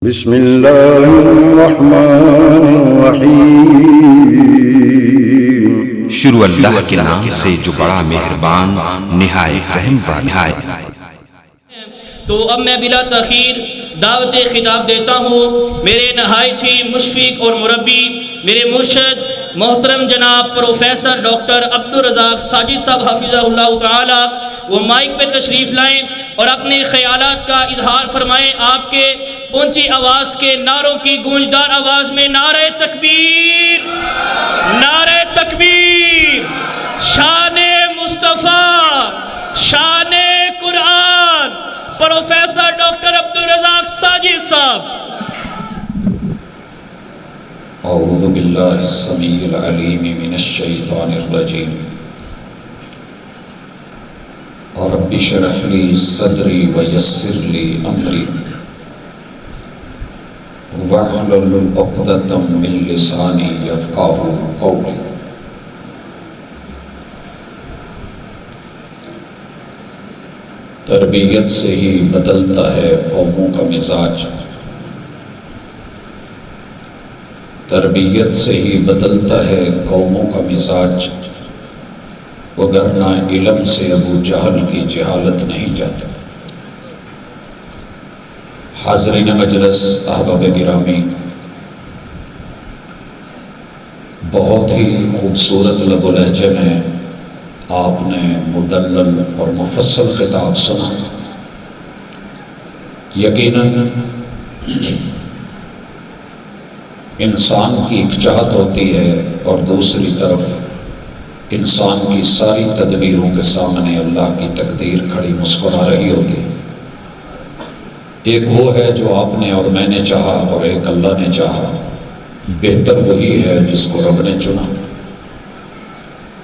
بسم اللہ الرحمن الرحیم۔ شروع اللہ کے نام سے جو بڑا مہربان نہایت رحم والا ہے۔ تو اب میں بلا تاخیر دعوت خطاب دیتا ہوں میرے نہایت ہی مشفق اور مربی میرے مرشد محترم جناب پروفیسر ڈاکٹر عبدالرزاق ساجد صاحب حفظہ اللہ تعالی، وہ مائک پہ تشریف لائیں اور اپنے خیالات کا اظہار فرمائیں۔ آپ کے اونچی آواز کے نعروں کی گونجدار آواز میں نعرہ تکبیر، نعرہ تکبیر، شان مصطفیٰ، شان قرآن، پروفیسر ڈاکٹر عبدالرزاق ساجد صاحب۔ اعوذ باللہ السمیع العلیم من الشیطان الرجیم، رب اشرح لی صدری ویسر لی امری واحلل عقدۃ من لسانی یفقہوا قولی۔ تربیت سے ہی بدلتا ہے قوموں کا مزاج، تربیت سے ہی بدلتا ہے قوموں کا مزاج، وگرنہ علم سے ابو جہل کی جہالت نہیں جاتی۔ حاضرین مجلس، احباب گرامی، بہت ہی خوبصورت لب و لہجے میں آپ نے مدلل اور مفصل خطاب سنا۔ یقیناً انسان کی ایک چاہت ہوتی ہے اور دوسری طرف انسان کی ساری تدبیروں کے سامنے اللہ کی تقدیر کھڑی مسکرا رہی ہوتی ہے۔ ایک وہ ہے جو آپ نے اور میں نے چاہا، اور ایک اللہ نے چاہا۔ بہتر وہی ہے جس کو رب نے چنا۔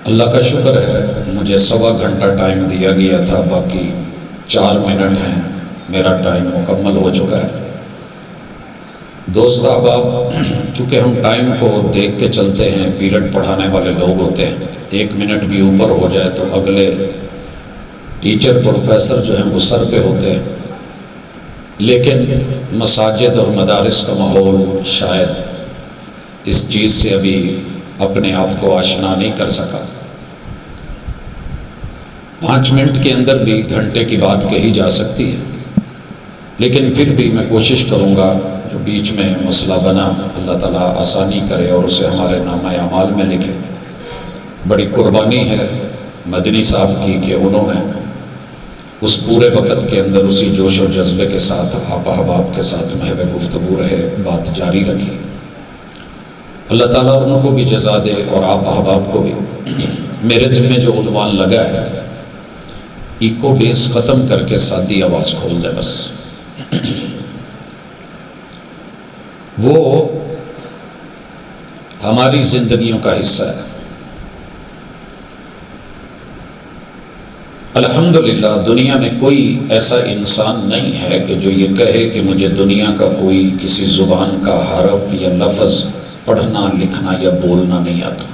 اللہ کا شکر ہے مجھے 1.25 گھنٹہ ٹائم دیا گیا تھا، باقی 4 منٹ ہیں، میرا ٹائم مکمل ہو چکا ہے۔ دوست احباب، چونکہ ہم ٹائم کو دیکھ کے چلتے ہیں، پیریڈ پڑھانے والے لوگ ہوتے ہیں، 1 منٹ بھی اوپر ہو جائے تو اگلے ٹیچر پروفیسر جو ہیں وہ سر پہ ہوتے ہیں، لیکن مساجد اور مدارس کا ماحول شاید اس چیز سے ابھی اپنے آپ کو آشنا نہیں کر سکا۔ 5 منٹ کے اندر بھی گھنٹے کی بات کہی جا سکتی ہے، لیکن پھر بھی میں کوشش کروں گا جو بیچ میں مسئلہ بنا اللہ تعالیٰ آسانی کرے اور اسے ہمارے نامہ اعمال میں لکھے۔ بڑی قربانی ہے مدنی صاحب کی کہ انہوں نے اس پورے وقت کے اندر اسی جوش و جذبے کے ساتھ آپ احباب کے ساتھ محو گفتگو رہے، بات جاری رکھی۔ اللہ تعالیٰ ان کو بھی جزا دے اور آپ احباب کو بھی۔ میرے ذمہ جو عنوان لگا ہے، ایکو بیس ختم کر کے سادی آواز کھول دے بس، وہ ہماری زندگیوں کا حصہ ہے۔ الحمدللہ دنیا میں کوئی ایسا انسان نہیں ہے کہ جو یہ کہے کہ مجھے دنیا کا کوئی کسی زبان کا حرف یا لفظ پڑھنا، لکھنا یا بولنا نہیں آتا۔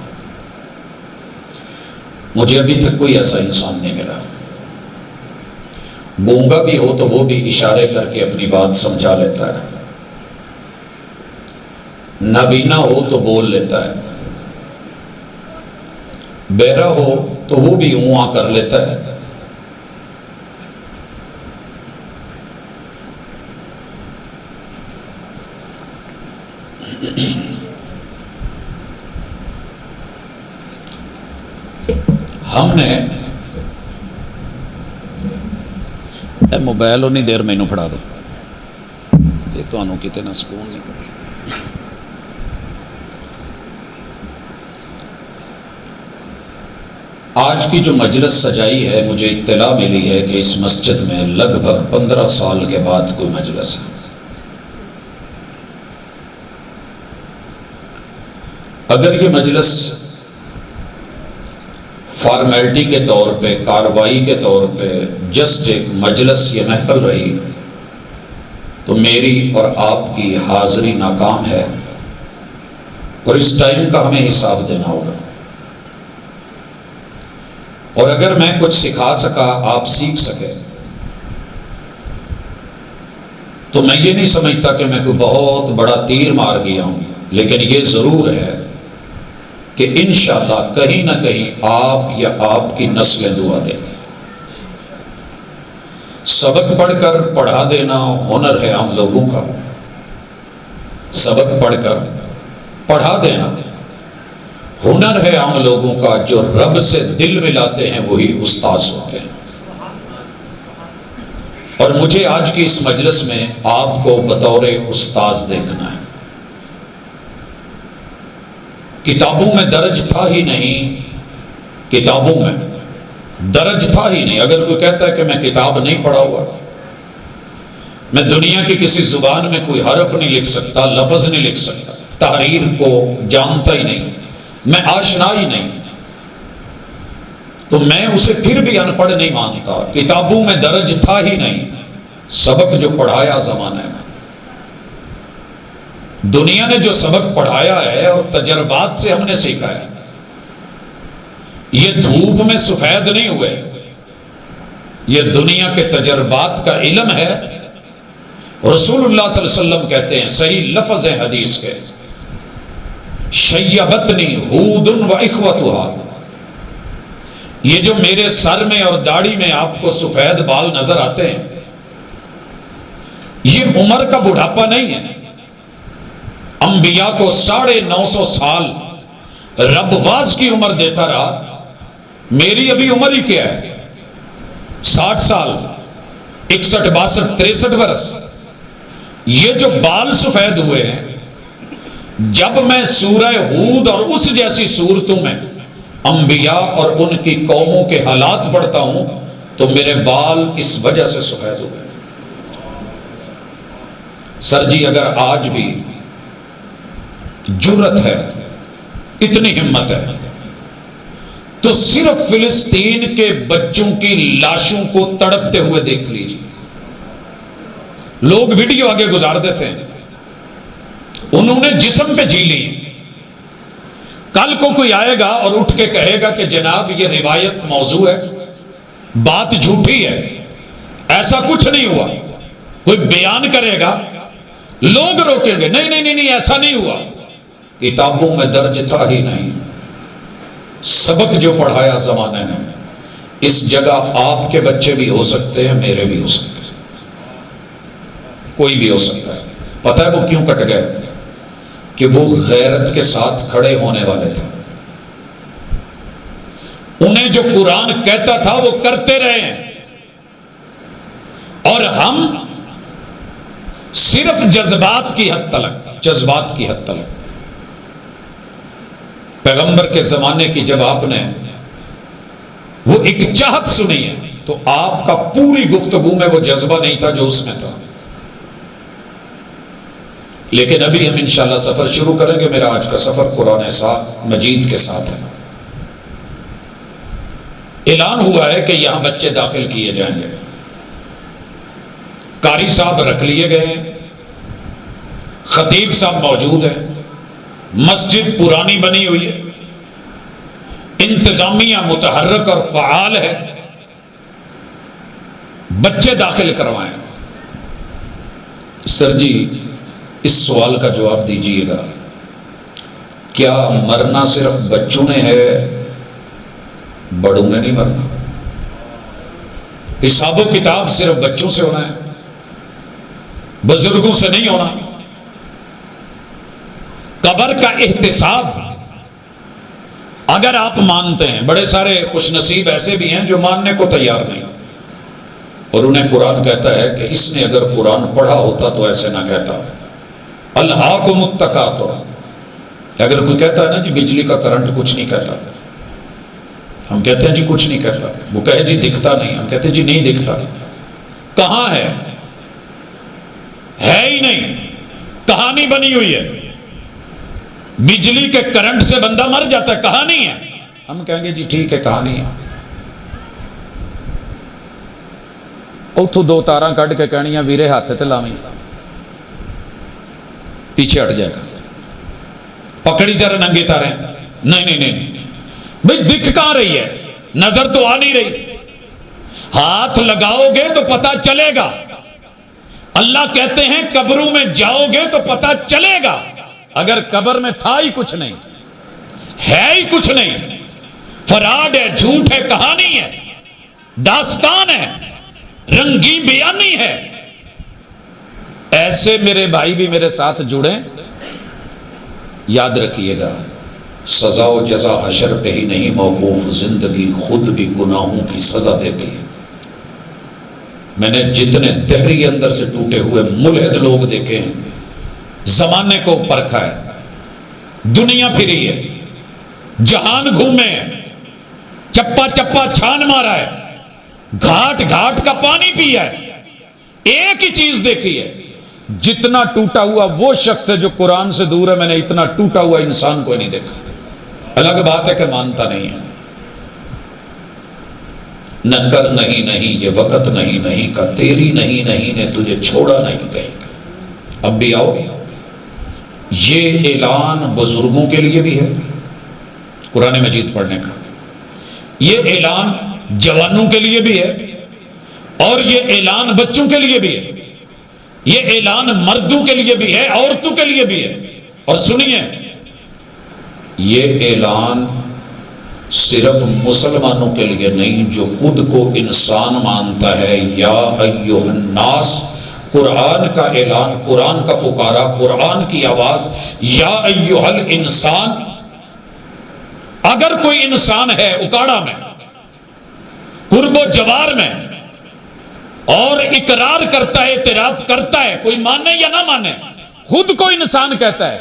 مجھے ابھی تک کوئی ایسا انسان نہیں ملا۔ گونگا بھی ہو تو وہ بھی اشارے کر کے اپنی بات سمجھا لیتا ہے، نابینا ہو تو بول لیتا ہے، بہرا ہو تو وہ بھی اُواں کر لیتا ہے۔ ہم نے موبائل اُنی دیر مینوں پڑھا دو، یہ تمہوں کتے نہ سکون نہیں۔ آج کی جو مجلس سجائی ہے، مجھے اطلاع ملی ہے کہ اس مسجد میں لگ بھگ 15 سال کے بعد کوئی مجلس ہے۔ اگر یہ مجلس فارمیلٹی کے طور پہ، کارروائی کے طور پہ جسٹ ایک مجلس یہ محفل رہی تو میری اور آپ کی حاضری ناکام ہے، اور اس ٹائم کا ہمیں حساب دینا ہوگا۔ اور اگر میں کچھ سکھا سکا، آپ سیکھ سکے، تو میں یہ نہیں سمجھتا کہ میں کوئی بہت بڑا تیر مار گیا ہوں، لیکن یہ ضرور ہے کہ انشاءاللہ کہیں نہ کہیں آپ یا آپ کی نسلیں دعا دیں گے۔ سبق پڑھ کر پڑھا دینا ہنر ہے عام لوگوں کا، سبق پڑھ کر پڑھا دینا ہنر ہے عام لوگوں کا، جو رب سے دل ملاتے ہیں وہی استاذ ہوتے ہیں۔ اور مجھے آج کی اس مجلس میں آپ کو بطور استاذ دیکھنا ہے۔ کتابوں میں درج تھا ہی نہیں، کتابوں میں درج تھا ہی نہیں۔ اگر کوئی کہتا ہے کہ میں کتاب نہیں پڑھا ہوا، میں دنیا کی کسی زبان میں کوئی حرف نہیں لکھ سکتا، لفظ نہیں لکھ سکتا، تحریر کو جانتا ہی نہیں، میں آشنا ہی نہیں، تو میں اسے پھر بھی ان پڑھ نہیں مانتا۔ کتابوں میں درج تھا ہی نہیں، سبق جو پڑھایا زمانے میں، دنیا نے جو سبق پڑھایا ہے اور تجربات سے ہم نے سیکھا ہے، یہ دھوپ میں سفید نہیں ہوئے، یہ دنیا کے تجربات کا علم ہے۔ رسول اللہ صلی اللہ علیہ وسلم کہتے ہیں، صحیح لفظ ہیں حدیث کے، شیبتنی ہود و اخوتها، یہ جو میرے سر میں اور داڑھی میں آپ کو سفید بال نظر آتے ہیں، یہ عمر کا بڑھاپا نہیں ہے۔ انبیاء کو 950 سال رب واز کی عمر دیتا رہا، میری ابھی عمر ہی کیا ہے، 60 سال، 61 62 63 برس۔ یہ جو بال سفید ہوئے ہیں، جب میں سورہ ہود اور اس جیسی صورتوں میں انبیاء اور ان کی قوموں کے حالات پڑھتا ہوں تو میرے بال اس وجہ سے سفید ہوئے۔ سر جی اگر آج بھی جرت ہے، اتنی ہمت ہے، تو صرف فلسطین کے بچوں کی لاشوں کو تڑپتے ہوئے دیکھ لیجیے۔ لوگ ویڈیو آگے گزار دیتے ہیں، انہوں نے جسم پہ جی لی۔ کل کو کوئی آئے گا اور اٹھ کے کہے گا کہ جناب یہ روایت موضوع ہے، بات جھوٹی ہے، ایسا کچھ نہیں ہوا، کوئی بیان کرے گا، لوگ روکیں گے، نہیں نہیں نہیں ایسا نہیں ہوا، کتابوں میں درج تھا ہی نہیں۔ سبق جو پڑھایا زمانے نے، اس جگہ آپ کے بچے بھی ہو سکتے ہیں، میرے بھی ہو سکتے ہیں، کوئی بھی ہو سکتا ہے۔ پتہ ہے وہ کیوں کٹ گئے؟ کہ وہ غیرت کے ساتھ کھڑے ہونے والے تھے، انہیں جو قرآن کہتا تھا وہ کرتے رہے ہیں، اور ہم صرف جذبات کی حد تلک۔ پیغمبر کے زمانے کی جب آپ نے وہ ایک چاہت سنی ہے تو آپ کا پوری گفتگو میں وہ جذبہ نہیں تھا جو اس میں تھا۔ لیکن ابھی ہم انشاءاللہ سفر شروع کریں گے۔ میرا آج کا سفر قرآن مجید کے ساتھ ہے۔ اعلان ہوا ہے کہ یہاں بچے داخل کیے جائیں گے، قاری صاحب رکھ لیے گئے ہیں، خطیب صاحب موجود ہیں، مسجد پرانی بنی ہوئی ہے، انتظامیہ متحرک اور فعال ہے، بچے داخل کروائیں۔ سر جی اس سوال کا جواب دیجئے گا، کیا مرنا صرف بچوں نے ہے، بڑوں نے نہیں مرنا؟ حساب و کتاب صرف بچوں سے ہونا ہے، بزرگوں سے نہیں ہونا۔ قبر کا احتساب اگر آپ مانتے ہیں، بڑے سارے خوش نصیب ایسے بھی ہیں جو ماننے کو تیار نہیں، اور انہیں قرآن کہتا ہے کہ اس نے اگر قرآن پڑھا ہوتا تو ایسے نہ کہتا۔ الہاکم التکاثر، اگر کوئی کہتا ہے نا جی بجلی کا کرنٹ کچھ نہیں کہتا، ہم کہتے ہیں جی کچھ نہیں کہتا، وہ کہے جی دکھتا نہیں، ہم کہتے ہیں جی نہیں دکھتا، کہاں ہے ہی نہیں، کہانی بنی ہوئی ہے، بجلی کے کرنٹ سے بندہ مر جاتا ہے، کہانی ہے، ہم کہیں گے جی ٹھیک ہے کہانی ہے۔ اتھو 2 تاراں کٹ کے کہنیاں ویرے ہاتھ تے لاویں، پیچھے ہٹ جائے گا، پکڑی ذرا ننگے تارے، نہیں نہیں نہیں بھئی دکھ کہاں رہی ہے، نظر تو آ نہیں رہی، ہاتھ لگاؤ گے تو پتہ چلے گا، اللہ کہتے ہیں قبروں میں جاؤ گے تو پتہ چلے گا، اگر قبر میں تھا ہی کچھ نہیں، ہے ہی کچھ نہیں، فراڈ ہے، جھوٹ ہے، کہانی ہے، داستان ہے، رنگی بیانی ہے، ایسے میرے بھائی بھی میرے ساتھ جڑیں، یاد رکھیے گا سزا و جزا حشر پہ ہی نہیں موقوف، زندگی خود بھی گناہوں کی سزا دیتی ہے۔ میں نے جتنے دہری اندر سے ٹوٹے ہوئے ملحد لوگ دیکھے ہیں، زمانے کو پرکھا ہے، دنیا پھری ہے، جہان گھومے ہیں، چپا چپا چھان مارا ہے، گھاٹ گھاٹ کا پانی پیا ہے، ایک ہی چیز دیکھی ہے، جتنا ٹوٹا ہوا وہ شخص ہے جو قرآن سے دور ہے، میں نے اتنا ٹوٹا ہوا انسان کو نہیں دیکھا۔ الگ بات ہے کہ مانتا نہیں ہے، نہ کر نہیں نہیں، یہ وقت نہیں نہیں کا، تیری نہیں نہیں نے تجھے چھوڑا نہیں کہیں۔ اب بھی آؤ، یہ اعلان بزرگوں کے لیے بھی ہے قرآن مجید پڑھنے کا، یہ اعلان جوانوں کے لیے بھی ہے، اور یہ اعلان بچوں کے لیے بھی ہے، یہ اعلان مردوں کے لیے بھی ہے، عورتوں کے لیے بھی ہے۔ اور سنیے، یہ اعلان صرف مسلمانوں کے لیے نہیں، جو خود کو انسان مانتا ہے۔ یا ایھا الناس، قرآن کا اعلان، قرآن کا پکارا، قرآن کی آواز، یا ایھا الانسان۔ اگر کوئی انسان ہے اکاڑا میں، قرب و جوار میں، اور اقرار کرتا ہے، اعتراف کرتا ہے، کوئی مانے یا نہ مانے، خود کو انسان کہتا ہے،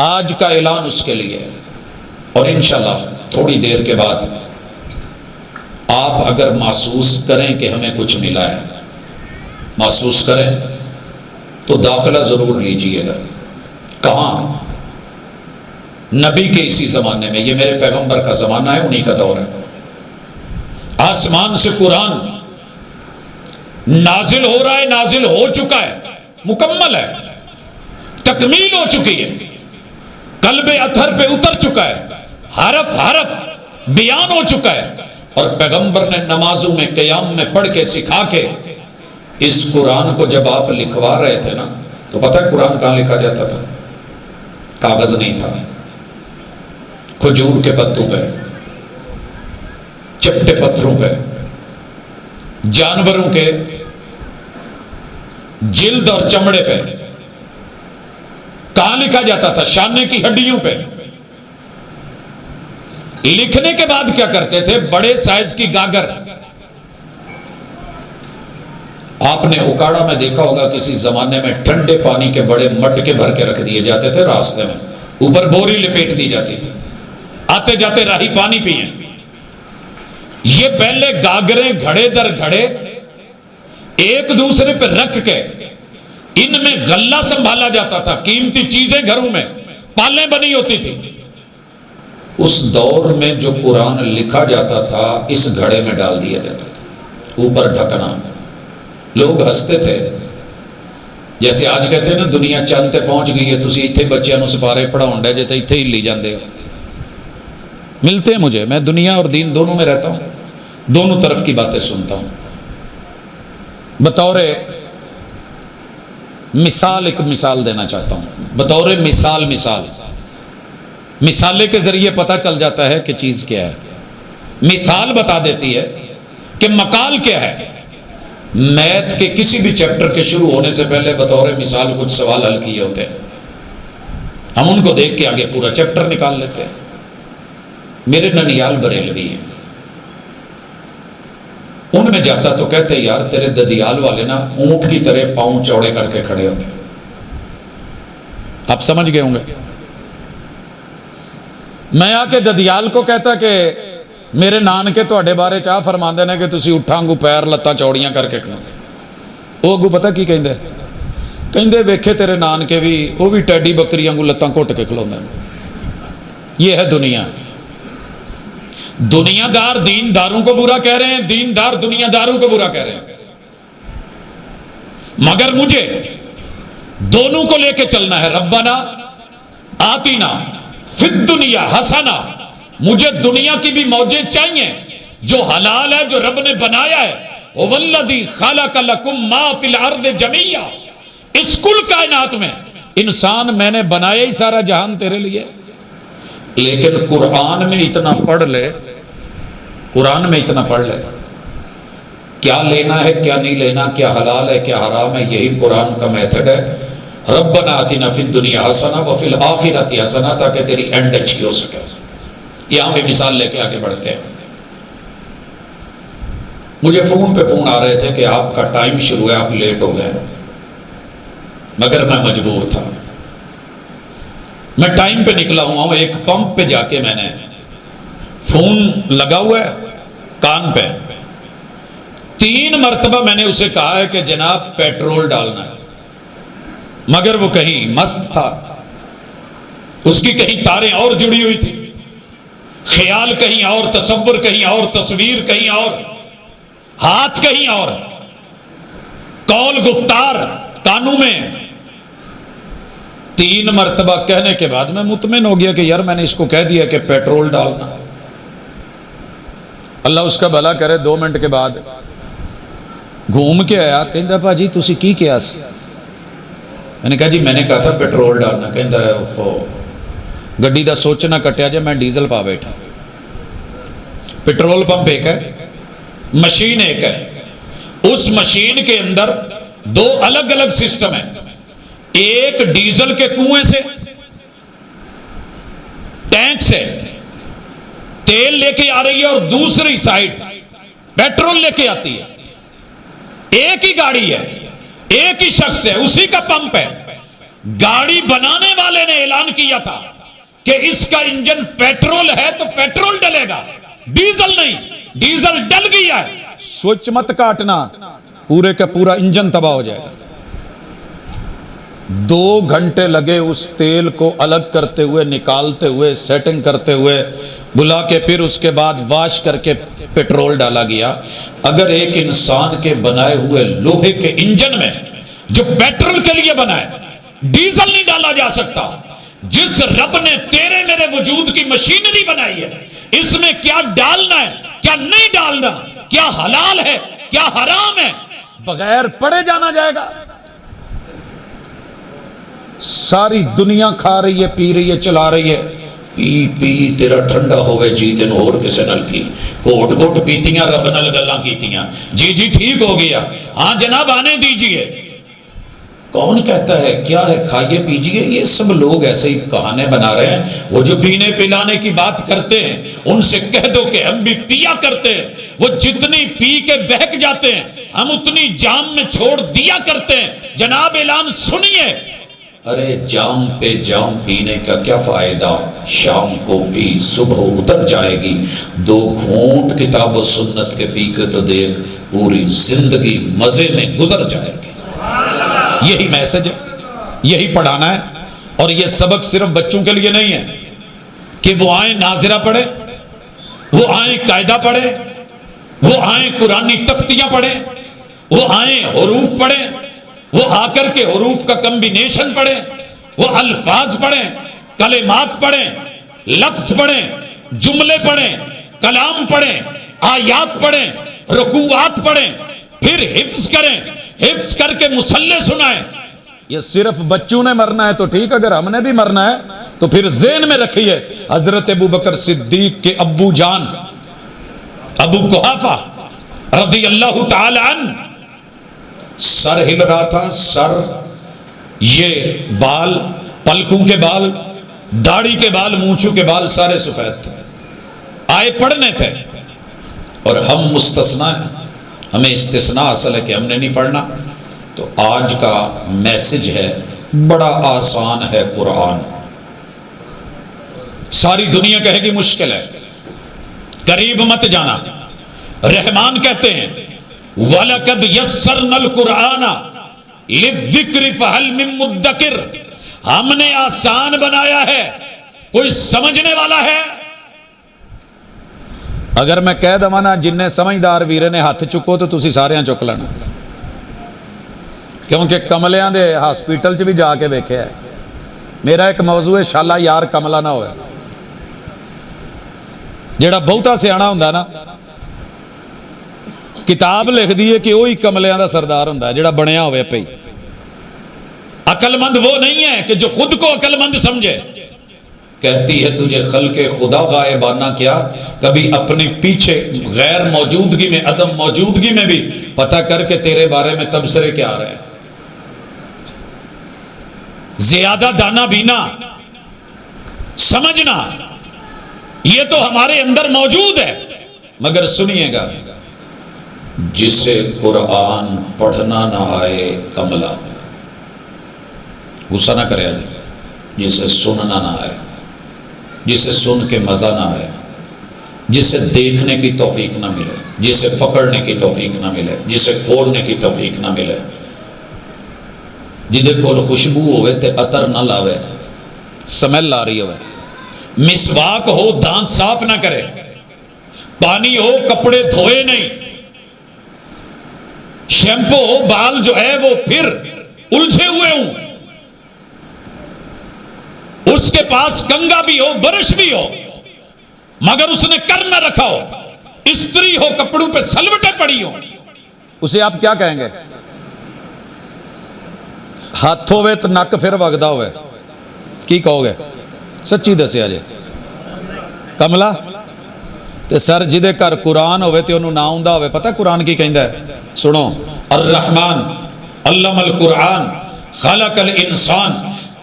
آج کا اعلان اس کے لیے ہے۔ اور انشاءاللہ تھوڑی دیر کے بعد آپ اگر محسوس کریں کہ ہمیں کچھ ملا ہے، محسوس کریں تو داخلہ ضرور لیجئے گا۔ کہاں؟ نبی کے اسی زمانے میں، یہ میرے پیغمبر کا زمانہ ہے، انہی کا دور ہے۔ آسمان سے قرآن نازل ہو رہا ہے، نازل ہو چکا ہے، مکمل ہے، تکمیل ہو چکی ہے، قلب اطہر پہ اتر چکا ہے، حرف حرف بیان ہو چکا ہے، اور پیغمبر نے نمازوں میں قیام میں پڑھ کے سکھا کے اس قرآن کو جب آپ لکھوا رہے تھے نا، تو پتہ ہے قرآن کہاں لکھا جاتا تھا؟ کاغذ نہیں تھا، کھجور کے پتوں پہ، چپٹے پتھروں پہ، جانوروں کے جلد اور چمڑے پہ۔ کہاں لکھا جاتا تھا؟ شانے کی ہڈیوں پہ۔ لکھنے کے بعد کیا کرتے تھے؟ بڑے سائز کی گاگر، آپ نے اکاڑا میں دیکھا ہوگا کسی زمانے میں، ٹھنڈے پانی کے بڑے مٹکے بھر کے رکھ دیے جاتے تھے راستے میں، اوپر بوری لپیٹ دی جاتی تھی، آتے جاتے راہی پانی پئیں۔ یہ پہلے گاگریں گھڑے در گھڑے ایک دوسرے پہ رکھ کے ان میں غلہ سنبھالا جاتا تھا، قیمتی چیزیں گھروں میں، پالیں بنی ہوتی تھی۔ اس دور میں جو قرآن لکھا جاتا تھا اس گھڑے میں ڈال دیا جاتا تھا، اوپر ڈھکنا۔ لوگ ہنستے تھے، جیسے آج کہتے ہیں نا دنیا چند تے پہنچ گئی ہے، تسی اتھے بچیاں نوں سپارے پڑھاؤن ڈے جے تے اتھے ہی لی جاندے ہو۔ ملتے ہیں مجھے، میں دنیا اور دین دونوں میں رہتا ہوں، دونوں طرف کی باتیں سنتا ہوں۔ بطور مثال ایک مثال دینا چاہتا ہوں، بطور مثالے کے ذریعے پتہ چل جاتا ہے کہ چیز کیا ہے۔ مثال بتا دیتی ہے کہ مقال کیا ہے۔ میتھ کے کسی بھی چیپٹر کے شروع ہونے سے پہلے بطور مثال کچھ سوال حل کیے ہوتے ہیں، ہم ان کو دیکھ کے آگے پورا چیپٹر نکال لیتے ہیں۔ میرے ننیال بریلوی ہیں، ان میں جاتا تو کہتے یار تیرے ددیال والے نا اونٹ کی طرح پاؤں چوڑے کر کے کھڑے ہوتے ہیں۔ آپ سمجھ گئے ہوں گے۔ میں آ کے ددیال کو کہتا کہ میرے نان کے تواڈے بارے چاہ فرماندے نے کہ تسی اٹھاں گو پیر لتاں چوڑیاں کر کے کھڑو۔ وہ اگو پتہ کی کہندے؟ کہندے ویکھے تیرے نان کے بھی وہ بھی ٹیڈی بکریاں کو لتاں گھٹ کے کھلوندے ہیں۔ یہ ہے دنیا۔ دنیا دار دین داروں کو برا کہہ رہے ہیں، دین دار دنیا داروں کو برا کہہ رہے ہیں، مگر مجھے دونوں کو لے کے چلنا ہے۔ ربنا آتینا فی الدنیا حسنہ، مجھے دنیا کی بھی موجیں چاہیے، جو حلال ہے، جو رب نے بنایا ہے۔ وَالَّذِي خَلَقَ لَكُم مَّا فِي الْأَرْضِ جَمِيعًا، اس کل کائنات میں انسان میں نے بنایا ہی سارا جہان تیرے لیے، لیکن قرآن میں اتنا پڑھ لے، قرآن میں اتنا پڑھ لے کیا لینا ہے کیا نہیں لینا، کیا حلال ہے کیا حرام ہے، یہی قرآن کا میتھڈ ہے۔ ربنا آتنا فی الدنیا حسنہ وفی الآخرۃ حسنہ، تاکہ تیری اینڈ اچھی ہو سکے۔ یہاں بھی مثال لے کے آگے بڑھتے ہیں۔ مجھے فون پہ فون آ رہے تھے کہ آپ کا ٹائم شروع ہے، آپ لیٹ ہو گئے، مگر میں مجبور تھا، میں ٹائم پہ نکلا ہوا ہوں۔ ایک پمپ پہ جا کے میں نے فون لگا ہوا ہے کان پہ، 3 مرتبہ میں نے اسے کہا ہے کہ جناب پیٹرول ڈالنا ہے، مگر وہ کہیں مست تھا، اس کی کہیں تاریں اور جڑی ہوئی تھی، خیال کہیں اور، تصور کہیں اور، تصویر کہیں اور، ہاتھ کہیں اور، قول گفتار کانوں میں۔ 3 مرتبہ کہنے کے بعد میں مطمئن ہو گیا کہ یار میں نے اس کو کہہ دیا کہ پیٹرول ڈالنا۔ اللہ اس کا بھلا کرے، 2 منٹ کے بعد گھوم کے آیا، کہندا بھاجی تسی کی کیا سی؟ میں نے کہا جی میں نے کہا تھا پیٹرول ڈالنا۔ کہندا ہے اوہو گڈی دا سوچنا کٹیا جے، میں ڈیزل پا بیٹھا۔ پیٹرول پمپ ایک ہے، مشین ایک ہے، اس مشین کے اندر 2 الگ الگ سسٹم ہیں، ایک ڈیزل کے کنویں سے ٹینک سے تیل لے کے آ رہی ہے، اور دوسری سائڈ پیٹرول لے کے آتی ہے۔ ایک ہی گاڑی ہے، ایک ہی شخص ہے، اسی کا پمپ ہے۔ گاڑی بنانے والے نے اعلان کیا تھا کہ اس کا انجن پیٹرول ہے تو پیٹرول ڈلے گا، ڈیزل نہیں۔ ڈیزل ڈل گیا ہے، سوئچ مت کاٹنا، پورے کا پورا انجن تباہ ہو جائے گا۔ 2 گھنٹے لگے اس تیل کو الگ کرتے ہوئے، نکالتے ہوئے، سیٹنگ کرتے ہوئے، بلا کے پھر اس کے بعد واش کر کے پیٹرول ڈالا گیا۔ اگر ایک انسان کے بنائے ہوئے لوہے کے انجن میں جو پیٹرول کے لیے بنا ہے ڈیزل نہیں ڈالا جا سکتا، جس رب نے تیرے میرے وجود کی مشینری بنائی ہے، اس میں کیا ڈالنا ہے کیا نہیں ڈالنا، کیا حلال ہے کیا حرام ہے، بغیر پڑھے جانا جائے گا۔ ساری دنیا کھا رہی ہے، پی رہی ہے، چلا رہی ہے، پی پی تیرا ٹھنڈا ہوئے جی تین اور کسے نل کی، کوٹ کوٹ پیتیاں رب نل گلاں کیتیاں، جی جی ٹھیک ہو گیا، ہاں جناب آنے دیجئے۔ کون کہتا ہے کیا ہے کھائیے پیجئے؟ یہ سب لوگ ایسے ہی کہانے بنا رہے ہیں۔ وہ جو پینے پلانے کی بات کرتے ہیں ان سے کہہ دو کہ ہم بھی پیا کرتے ہیں، وہ جتنی پی کے بہک جاتے ہیں ہم اتنی جام میں چھوڑ دیا کرتے ہیں۔ جناب اعلان سنیے، ارے جام پہ جام پینے کا کیا فائدہ، شام کو پی صبح اتر جائے گی، 2 گھونٹ کتاب و سنت کے پی کے تو دیکھ پوری زندگی مزے میں گزر جائے گی۔ یہی میسج ہے، یہی پڑھانا ہے۔ اور یہ سبق صرف بچوں کے لیے نہیں ہے کہ وہ آئیں ناظرہ پڑھیں، وہ آئیں قاعدہ پڑھیں، وہ آئیں قرآنی تختیاں پڑھیں، وہ آئیں حروف پڑھیں، وہ آ کر کے حروف کا کمبینیشن پڑھیں، وہ الفاظ پڑھیں، کلمات پڑھیں، لفظ پڑھیں، جملے پڑھیں، کلام پڑھیں، آیات پڑھیں، رکوعات پڑھیں، پھر حفظ کریں، حفظ کر کے مصلی سنائیں۔ یہ صرف بچوں نے مرنا ہے تو ٹھیک، اگر ہم نے بھی مرنا ہے تو پھر ذہن میں رکھیے حضرت ابوبکر صدیق کے ابو جان ابو قحافہ رضی اللہ تعالی عنہ، سر ہل رہا تھا، سر یہ بال، پلکوں کے بال، داڑھی کے بال، مونچھوں کے بال سارے سفید تھے، آئے پڑھنے تھے، اور ہم مستثنا ہیں، ہمیں استثناء حاصل ہے کہ ہم نے نہیں پڑھنا۔ تو آج کا میسج ہے بڑا آسان ہے، قرآن ساری دنیا کہے گی مشکل ہے، قریب مت جانا۔ رحمان کہتے ہیں وَلَقَدْ يَسَّرْنَا الْقُرْآنَ لِلذِّكْرِ فَهَلْ مِن مُدَّكِرٍ، ہم نے آسان بنایا ہے، کوئی سمجھنے والا ہے؟ اگر میں کہہ دوانا جن سمجھدار ویرے نے ہاتھ چکو تو تسی سارے چک لینا، کیونکہ کملیاں دے ہاسپیٹل چ بھی جا کے ویکھیا ہے۔ میرا ایک موضوع ہے شالا یار کملا نہ ہوئے، جیڑا بہتا سیانا ہوندا نا کتاب لکھ دی ہے کہ وہی کملیاں دا سردار ہوندا ہے جیڑا بنیا ہوئے پئی۔ عقل مند وہ نہیں ہے کہ جو خود کو عقل مند سمجھے. کہتی ہے تجھے خلق خدا غائبانہ کیا، کبھی اپنے پیچھے غیر موجودگی میں، عدم موجودگی میں بھی پتہ کر کے تیرے بارے میں تبصرے کیا آ رہے ہیں. زیادہ دانا بینا سمجھنا یہ تو ہمارے اندر موجود ہے. مگر سنیے گا، جسے قرآن پڑھنا نہ آئے کملا، غصہ نہ کرے، جسے سننا نہ آئے، جسے سن کے مزہ نہ آئے، جسے دیکھنے کی توفیق نہ ملے، جسے پکڑنے کی توفیق نہ ملے، جسے کھولنے کی توفیق نہ ملے، جدے کول خوشبو ہوئے تے عطر نہ لاوے، سمیل آ رہی ہوئے، مسواک ہو دانت صاف نہ کرے، پانی ہو کپڑے دھوئے نہیں، شیمپو ہو بال جو ہے وہ پھر الجھے ہوئے ہوں، اس کے پاس کنگا بھی ہو برش بھی ہو مگر اس نے کر نہ رکھا ہو، استری ہو کپڑوں پہ سلوٹیں پڑی ہو، اسے آپ کیا کہیں گے؟ ہاتھ ہوئے تو نک پھر وگدا ہوئے، کی کہو گے؟ سچی دسیا جی کملا. تے سر جدے کر قرآن ہوئے تے انہوں نہ آؤندہ ہوئے، پتہ قرآن کی کہندہ ہے؟ سنو، الرحمن علم القرآن خلق الانسان،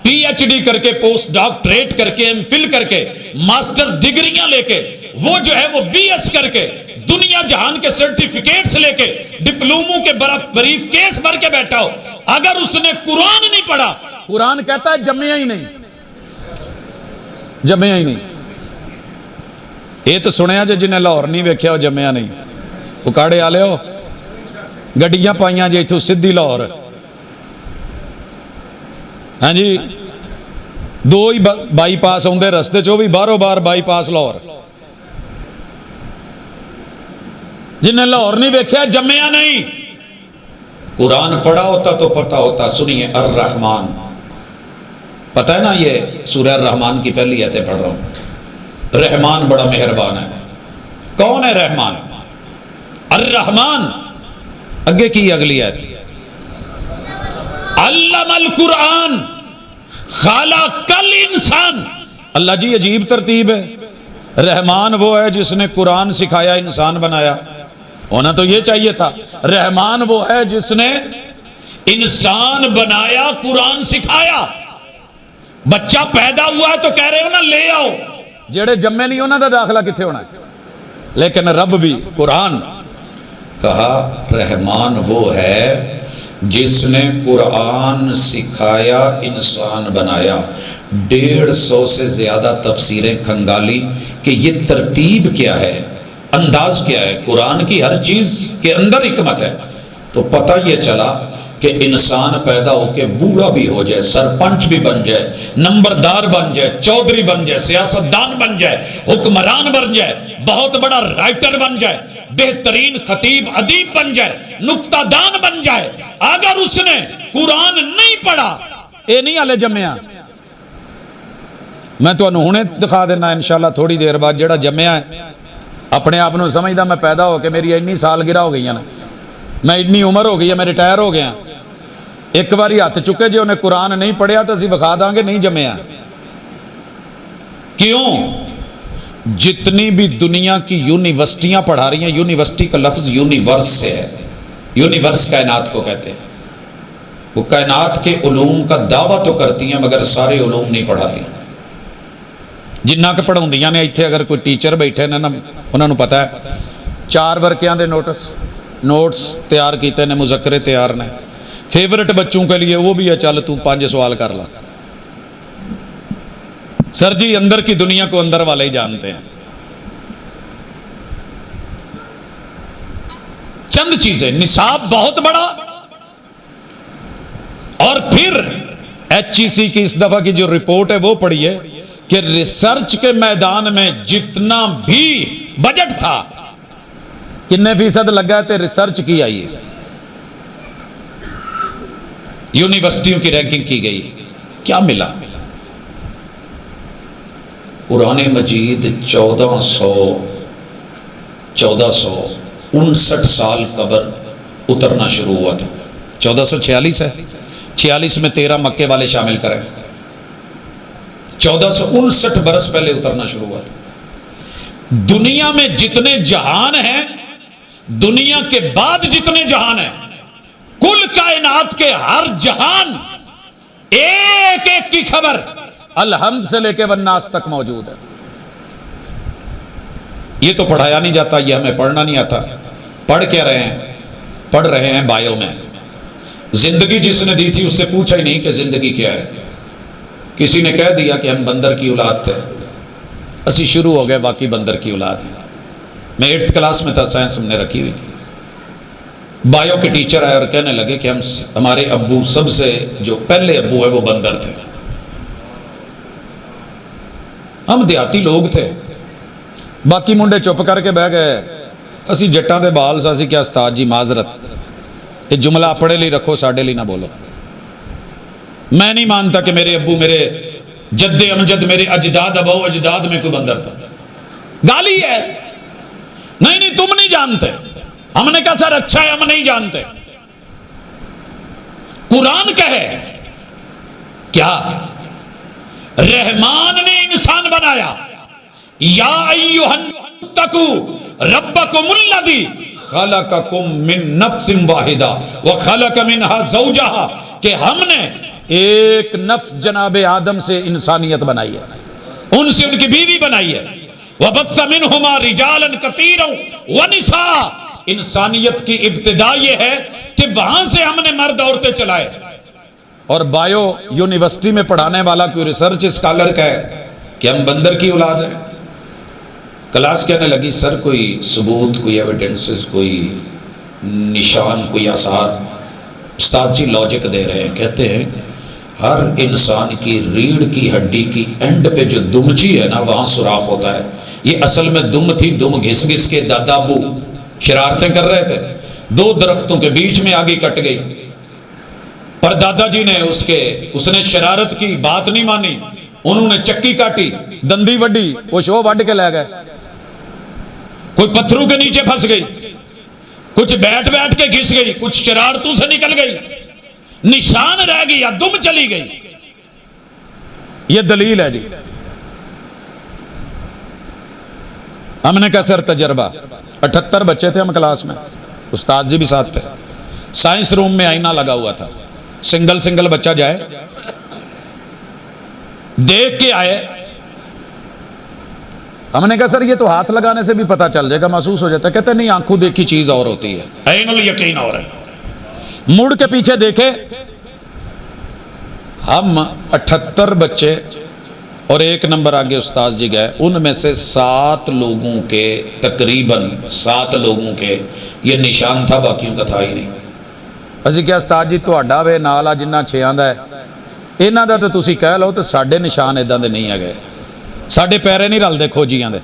پی ایچ ڈی کر کے، پوسٹ ڈاکٹریٹ کر کے، ایم فل کر کے، ماسٹر ڈگریاں لے کے، وہ جو ہے وہ بی ایس کر کے، دنیا جہان کے سرٹیفکیٹس لے کے، ڈپلوموں کے بریف کیس بھر کے بیٹھا ہو، اگر اس نے قرآن نہیں پڑھا، قرآن کہتا ہے جمعہ ہی نہیں، جمعہ ہی نہیں. یہ تو سنیا جی جنہیں لاہور نہیں ویکھیا ہو جمعہ نہیں، اکاڑے آلے ہو گڈیاں پائیاں جی اتھوں سدھی لاہور، ہاں جی دو ہی بائی پاس ہوندے رستے چو بھی باہروں باہر بائی پاس لاہور. جنہیں لاہور نہیں ویکھیا جمعہ نہیں. قرآن پڑھا ہوتا تو پتہ ہوتا. سنیے الرحمن، پتہ ہے نا یہ سورہ الرحمن کی پہلی آیتیں پڑھ رہا ہوں. رحمان بڑا مہربان ہے. کون ہے رحمان؟ الرحمن. اگے کی اگلی آیت، علم القرآن خلق الانسان. اللہ جی عجیب ترتیب ہے. رحمان وہ ہے جس نے قرآن سکھایا، انسان بنایا. ہونا تو یہ چاہیے تھا رحمان وہ ہے جس نے انسان بنایا، قرآن سکھایا. بچہ پیدا ہوا ہے تو کہہ رہے ہو نا لے آؤ، جڑے جمے نہیں ہونا دا داخلہ کتنے ہونا ہے. لیکن رب بھی قرآن کہا رحمان وہ ہے جس نے قرآن سکھایا، انسان بنایا. 150 سے زیادہ تفسیریں کھنگالی کہ یہ ترتیب کیا ہے، انداز کیا ہے. قرآن کی ہر چیز کے اندر حکمت ہے. تو پتہ یہ چلا کہ انسان پیدا ہو کے بوڑھا بھی ہو جائے، سرپنچ بھی بن جائے، نمبردار بن جائے، چودھری بن جائے، سیاستدان بن جائے، حکمران بن جائے، بہت بڑا رائٹر بن جائے، بہترین خطیب ادیب بن جائے، نکتہ دان بن جائے، اگر اس نے قرآن نہیں پڑھا، اے نہیں آلے جمعہ. میں تو انہوں نے دکھا دینا انشاءاللہ تھوڑی دیر بعد. جڑا جمعہ ہے اپنے آپ نے سمجھدا میں پیدا ہو کے میری اتنی سالگرہ ہو گئی ہے نا، میں اتنی عمر ہو گئی ہے، میں ریٹائر ہو گیا. ایک باری ہاتھ چکے جی انہیں قرآن نہیں پڑھیا تو اسی بخا داں گے نہیں جمعہ. کیوں؟ جتنی بھی دنیا کی یونیورسٹیاں پڑھا رہی ہیں، یونیورسٹی کا لفظ یونیورس سے ہے. یونیورس کائنات کو کہتے ہیں. وہ کائنات کے علوم کا دعویٰ تو کرتی ہیں مگر سارے علوم نہیں پڑھاتی. جنہ کے پڑھاؤندیاں نے اتنے اگر کوئی ٹیچر بیٹھے نا انہوں نے پتا ہے 4 ورقیاں دے نوٹس تیار کیتے نے، مذکرے تیار نے. فیورٹ بچوں کے لیے وہ بھی ہے، چل تو 5 سوال کر لا. سر جی اندر کی دنیا کو اندر والے ہی جانتے ہیں. چند چیزیں، نصاب بہت بڑا، اور پھر ایچ ای سی کی اس دفعہ کی جو رپورٹ ہے وہ پڑھیے کہ ریسرچ کے میدان میں جتنا بھی بجٹ تھا کتنے فیصد لگا ہے ریسرچ کی آئی ہے. یونیورسٹیوں کی رینکنگ کی گئی. کیا ملا؟ قرآن مجید 1459 سال قبل اترنا شروع ہوا تھا. 1446 ہے 46 میں 13 مکے والے شامل کریں، 1459 برس پہلے اترنا شروع ہوا تھا۔ دنیا میں جتنے جہان ہیں، دنیا کے بعد جتنے جہان ہیں، کل کائنات کے ہر جہان ایک ایک کی خبر الحمد سے لے کے والناس تک موجود ہے۔ یہ تو پڑھایا نہیں جاتا، یہ ہمیں پڑھنا نہیں آتا۔ پڑھ کیا رہے ہیں؟ پڑھ رہے ہیں بایو میں۔ زندگی جس نے دی تھی اس سے پوچھا ہی نہیں کہ زندگی کیا ہے۔ کسی نے کہہ دیا کہ ہم بندر کی اولاد تھے، اسی شروع ہو گئے واقعی بندر کی اولاد ہے۔ میں 8th کلاس میں تھا، سائنس ہم نے رکھی ہوئی تھی۔ بایو کے ٹیچر آئے اور کہنے لگے کہ ہمارے ابو سب سے جو پہلے ابو ہے وہ بندر تھے۔ ہم دیہاتی لوگ تھے، باقی منڈے چپ کر کے بہ گئے۔ اسی جٹاں دے بال سا سی کیا استاد جی معذرت، یہ جملہ اپنے لیے رکھو، ساڈے لیے نہ بولو۔ میں نہیں مانتا کہ میرے ابو، میرے جد امجد، میرے اجداد ابو اجداد میں کوئی بندر تھا۔ گالی ہے، نہیں تم نہیں جانتے۔ ہم نے کہا سر اچھا ہے، ہم نہیں جانتے۔ قرآن کہے کیا؟ رحمان نے انسان بنایا، یا ایھا اتقوا ربکم الذی خلقکم من نفس واحدہ وخلق منہا زوجہا، کہ ہم نے ایک نفس جناب آدم سے انسانیت بنائی ہے، ان سے ان کی بیوی بنائی ہے۔ وبث منہما رجالا کثیرا ونساء، انسانیت کی ابتدا یہ ہے کہ وہاں سے ہم نے مرد عورتیں چلائے۔ اور بایو یونیورسٹی میں پڑھانے والا کوئی ریسرچ اسکالر کا ہے کہ ہم بندر کی اولاد ہیں۔ کلاس کہنے لگی سر کوئی ثبوت، کوئی ایویڈنسز، کوئی نشان، کوئی آثار؟ استاد جی لاجک دے رہے ہیں، کہتے ہیں ہر انسان کی ریڑھ کی ہڈی کی اینڈ پہ جو دمچی ہے نا، وہاں سوراخ ہوتا ہے۔ یہ اصل میں دم تھی، دم گھس گھس کے دادا ابو شرارتیں کر رہے تھے، 2 درختوں کے بیچ میں آگے کٹ گئی، پر دادا جی نے اس نے شرارت کی، بات نہیں مانی، انہوں نے چکی کاٹی، دندی وڈی، وہ شو وڈ کے لے گئے۔ کوئی پتھروں کے نیچے پھنس گئی، کچھ بیٹھ بیٹھ کے گھس گئی، کچھ شرارتوں سے نکل گئی، نشان رہ گیا، دم چلی گئی۔ یہ دلیل ہے جی۔ ہم نے کہا سر تجربہ، 78 بچے تھے ہم کلاس میں، استاد جی بھی ساتھ تھے۔ سائنس روم میں آئینہ لگا ہوا تھا، سنگل بچہ جائے، دیکھ کے آئے۔ ہم نے کہا سر یہ تو ہاتھ لگانے سے بھی پتہ چل جائے گا، محسوس ہو جاتا ہے۔ کہتے نہیں، آنکھوں دیکھی چیز اور ہوتی ہے، عین الیقین اور ہے۔ مڑ کے پیچھے دیکھے، ہم 78 بچے اور 1 نمبر آگے استاد جی گئے، ان میں سے 7 لوگوں کے، تقریباً 7 لوگوں کے یہ نشان تھا، باقیوں کا تھا ہی نہیں۔ اسی کیا استاد جی تہاڈا وے نال آ جنہ 6 دا ہے، انہاں دا تے تسی کہہ لو، تے ساڈے نشان اداں دے نہیں ہے، ساڈے پیرے نہیں رلدے کھوجیاں دے۔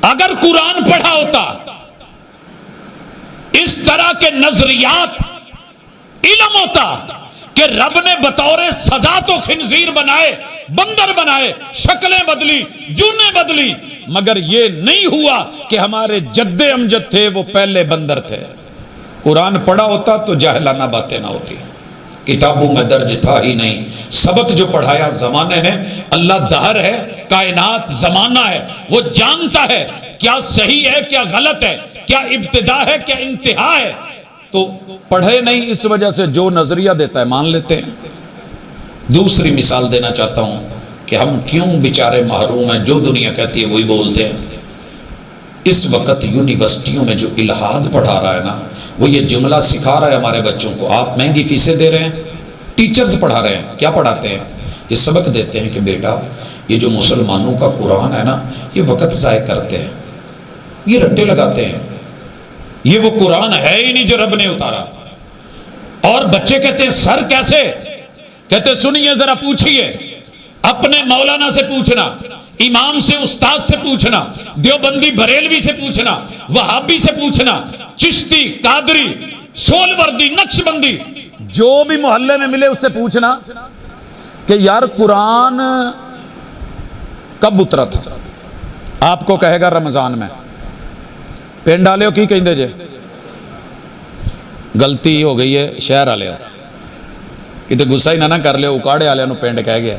اگر قرآن پڑھا ہوتا، اس طرح کے نظریات، علم ہوتا کہ رب نے بطور سزا تو خنزیر بنائے، بندر بنائے، شکلیں بدلی، جونیں بدلی، مگر یہ نہیں ہوا کہ ہمارے جد امجد تھے وہ پہلے بندر تھے۔ قرآن پڑھا ہوتا تو جاہلانہ باتیں نہ ہوتی، کتابوں میں درج تھا ہی نہیں۔ سبق جو پڑھایا زمانے نے، اللہ دہر ہے، کائنات زمانہ ہے، وہ جانتا ہے کیا صحیح ہے کیا غلط ہے، کیا ابتدا ہے کیا انتہا ہے، تو پڑھے نہیں، اس وجہ سے جو نظریہ دیتا ہے مان لیتے ہیں۔ دوسری مثال دینا چاہتا ہوں کہ ہم کیوں بیچارے محروم ہیں، جو دنیا کہتی ہے وہی بولتے ہیں۔ اس وقت یونیورسٹیوں میں جو الہاد پڑھا رہا ہے نا، وہ یہ جملہ سکھا رہا ہے ہمارے بچوں کو۔ آپ مہنگی فیسیں دے رہے ہیں، ٹیچرز پڑھا رہے ہیں، کیا پڑھاتے ہیں؟ یہ سبق دیتے ہیں کہ بیٹا یہ جو مسلمانوں کا قرآن ہے نا، یہ وقت ضائع کرتے ہیں، یہ رٹے لگاتے ہیں، یہ وہ قرآن ہے ہی نہیں جو رب نے اتارا۔ اور بچے کہتے ہیں سر کیسے؟ کہتے سنیے ذرا، پوچھئے، اپنے مولانا سے پوچھنا، امام سے، استاد سے پوچھنا، دیوبندی بریلوی سے پوچھنا، وہابی سے پوچھنا، چشتی، قادری، سولوردی، نقش بندی، جو بھی محلے میں ملے اس سے پوچھنا کہ یار قرآن کب اترا تھا؟ آپ کو کہے گا رمضان میں۔ پنڈ والے کی کہیں دے جے، ਗਲਤੀ ਹੋ ਗਈ ਹੈ ਸ਼ਹਿਰ ਵਾਲਿਆਂ, ਕਿਤੇ ਗੁੱਸਾ ਹੀ ਨਾ ਕਰ ਲਿਓ, ਉਕਾੜੇ ਵਾਲਿਆਂ ਨੂੰ ਪਿੰਡ ਕਹਿ ਗਿਆ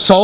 100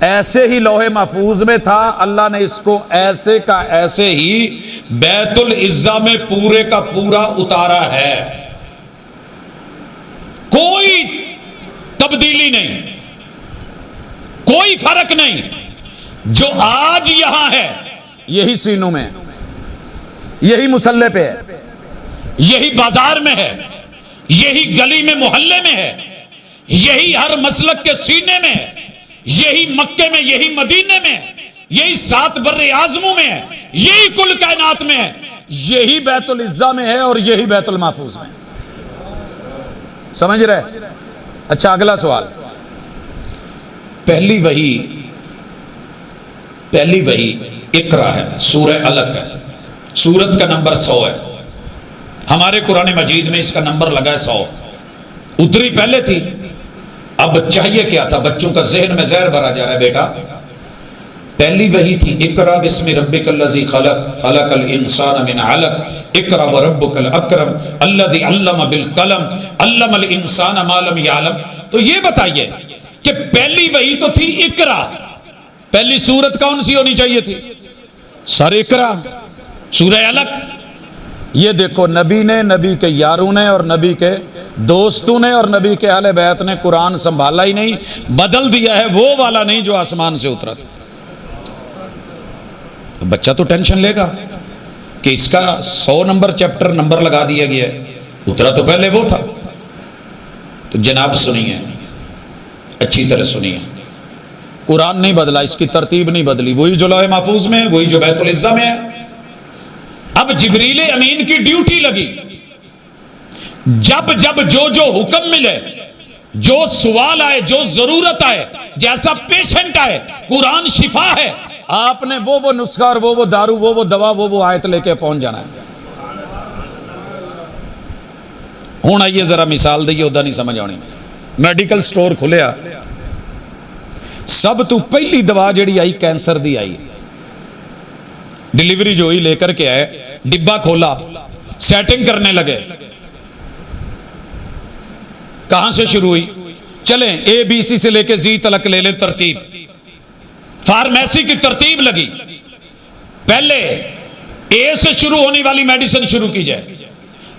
ایسے ہی لوح محفوظ میں تھا، اللہ نے اس کو ایسے کا ایسے ہی بیت العزہ میں پورے کا پورا اتارا ہے، کوئی تبدیلی نہیں، کوئی فرق نہیں۔ جو آج یہاں ہے یہی سینوں میں ہے، یہی مسلح پہ ہے، یہی بازار میں ہے، یہی گلی میں محلے میں ہے، یہی ہر مسلک کے سینے میں ہے، یہی مکے میں، یہی مدینے میں ہے، یہی 7 بر اعظموں میں ہے، یہی کل کائنات میں ہے، یہی بیت العزہ میں ہے اور یہی بیت المحفوظ میں ہے۔ سمجھ رہے؟ اچھا اگلا سوال، پہلی وحی اقرا ہے، سورہ علق ہے، سورت کا نمبر 100 ہے، ہمارے قرآن مجید میں اس کا نمبر لگا ہے 100، اتری پہلے تھی، اب چاہیے کیا تھا؟ بچوں کا ذہن میں زہر بھرا جا رہا ہے، بیٹا پہلی وحی تھی اقرا بسم ربک الذی خلق خلق الانسان من علق اقرا وربک الاکرم الذی علم بالقلم علم الانسان ما لم یعلم۔ تو یہ بتائیے کہ پہلی وحی تو تھی اقرا، پہلی سورت کون سی ہونی چاہیے تھی؟ سر اقرا، سورہ علق۔ یہ دیکھو نبی نے، نبی کے یاروں نے اور نبی کے دوستوں نے اور نبی کے اہل بیت نے قرآن سنبھالا ہی نہیں، بدل دیا ہے، وہ والا نہیں جو آسمان سے اترا تھا۔ بچہ تو ٹینشن لے گا کہ اس کا 100 نمبر چیپٹر نمبر لگا دیا گیا ہے، اترا تو پہلے وہ تھا۔ تو جناب سنیے، اچھی طرح سنیے، قرآن نہیں بدلا، اس کی ترتیب نہیں بدلی، وہی جو لوح محفوظ میں ہے، وہی جو بیت العزہ میں ہے۔ اب جبریل امین کی ڈیوٹی لگی، جب جو حکم ملے، جو سوال آئے، جو ضرورت آئے، جیسا پیشنٹ آئے، قرآن شفا ہے، آپ نے وہ نسخہ اور وہ دارو، وہ دوا، وہ آیت لے کے پہنچ جانا ہے۔ ہوں آئیے ذرا مثال دئیے، ادا نہیں سمجھ آنی۔ میڈیکل سٹور کھلیا، سب تو پہلی دوا جڑی آئی کینسر دی آئی، ڈیلیوری جو ہوئی لے کر کے آئے، ڈبہ کھولا، سیٹنگ کرنے لگے۔ کہاں سے شروع ہوئی؟ چلیں ABC سے لے کے Z تلک لے لیں ترتیب۔ فارمیسی کی ترتیب لگی، پہلے A سے شروع ہونے والی میڈیسن شروع کی جائے،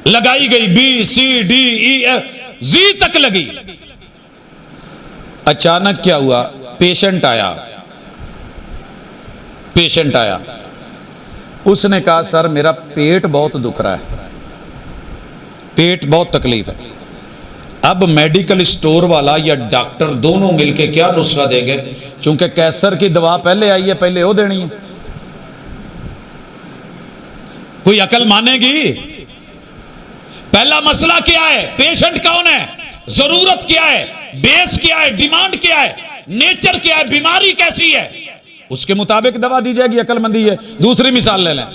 لگائی گئی، B C D E F Z تک لگی۔ اچانک کیا ہوا؟ پیشنٹ آیا، اس نے کہا سر میرا پیٹ بہت دکھ رہا ہے، پیٹ بہت تکلیف ہے۔ اب میڈیکل سٹور والا یا ڈاکٹر دونوں مل کے کیا نسخہ دیں گے؟ چونکہ کینسر کی دوا پہلے آئی ہے، پہلے وہ دینی ہے۔ کوئی عقل مانے گی؟ پہلا مسئلہ کیا ہے؟ پیشنٹ کون ہے، ضرورت کیا ہے، بیس کیا ہے، ڈیمانڈ کیا ہے، نیچر کیا ہے، بیماری کیسی ہے، اس کے مطابق دوا دی جائے گی، عقل مندی ہے۔ دوسری مثال لے لیں،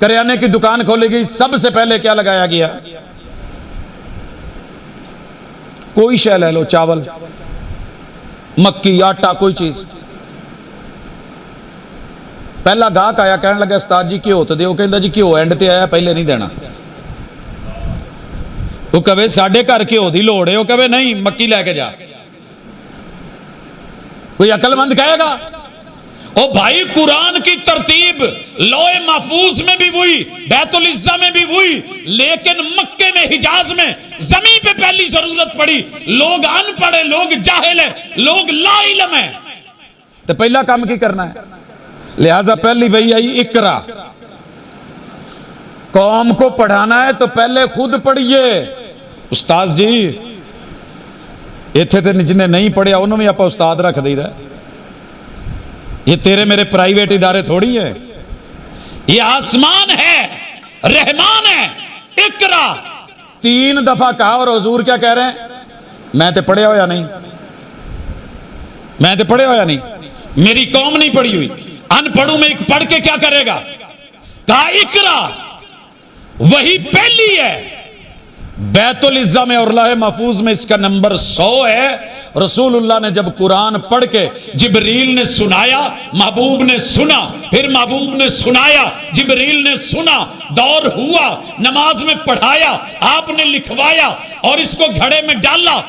کریانے کی دکان کھولے گی، سب سے پہلے کیا لگایا گیا؟ کوئی شے لے لو، چاول، مکی، آٹا، کوئی چیز۔ پہلا گاہک آیا، کہنے لگا استاد جی گھیو تو دیو، کہندا جی گھیو اینڈ تے آیا، پہلے نہیں دینا۔ وہ کہے ساڈے گھر گھیو دی لوڑ ہے، وہ کہے نہیں مکی لے کے جا۔ کوئی عقل مند کہے گا؟ او بھائی قرآن کی ترتیب لوح محفوظ میں بھی وہی، بیت العزہ میں بھی وہی، لیکن مکے میں، حجاز میں زمین پہ پہلی ضرورت پڑی۔ لوگ ان پڑھے، لوگ جاہل ہیں، لوگ لا علم ہیں، تو پہلا کام کی کرنا ہے؟ لہٰذا پہلی وہی آئی اقرا۔ قوم کو پڑھانا ہے تو پہلے خود پڑھیے۔ استاد جی ایتھے تے جنہیں نہیں پڑھیا انہوں بھی آپ استاد رکھ دیں، یہ تیرے میرے پرائیویٹ ادارے تھوڑی ہے، یہ آسمان ہے، رحمان ہے۔ اقرا 3 دفعہ کہا، اور حضور کیا کہہ رہے ہیں؟ میں تے پڑھے ہو یا نہیں، میں تے پڑھے ہو یا نہیں، میری قوم نہیں پڑھی ہوئی، ان پڑھوں میں پڑھ کے کیا کرے گا؟ کہا اقرا، وہی پہلی ہے بیت العزہ میں اور لوح محفوظ میں، اس کا نمبر 100 ہے۔ رسول اللہ نے جب قرآن پڑھ کے جبریل نے سنایا، محبوب نے سنا، پھر محبوب نے سنایا، جبریل نے سنا، دور ہوا، نماز میں پڑھایا، آپ نے لکھوایا اور اس کو گھڑے میں ڈالا،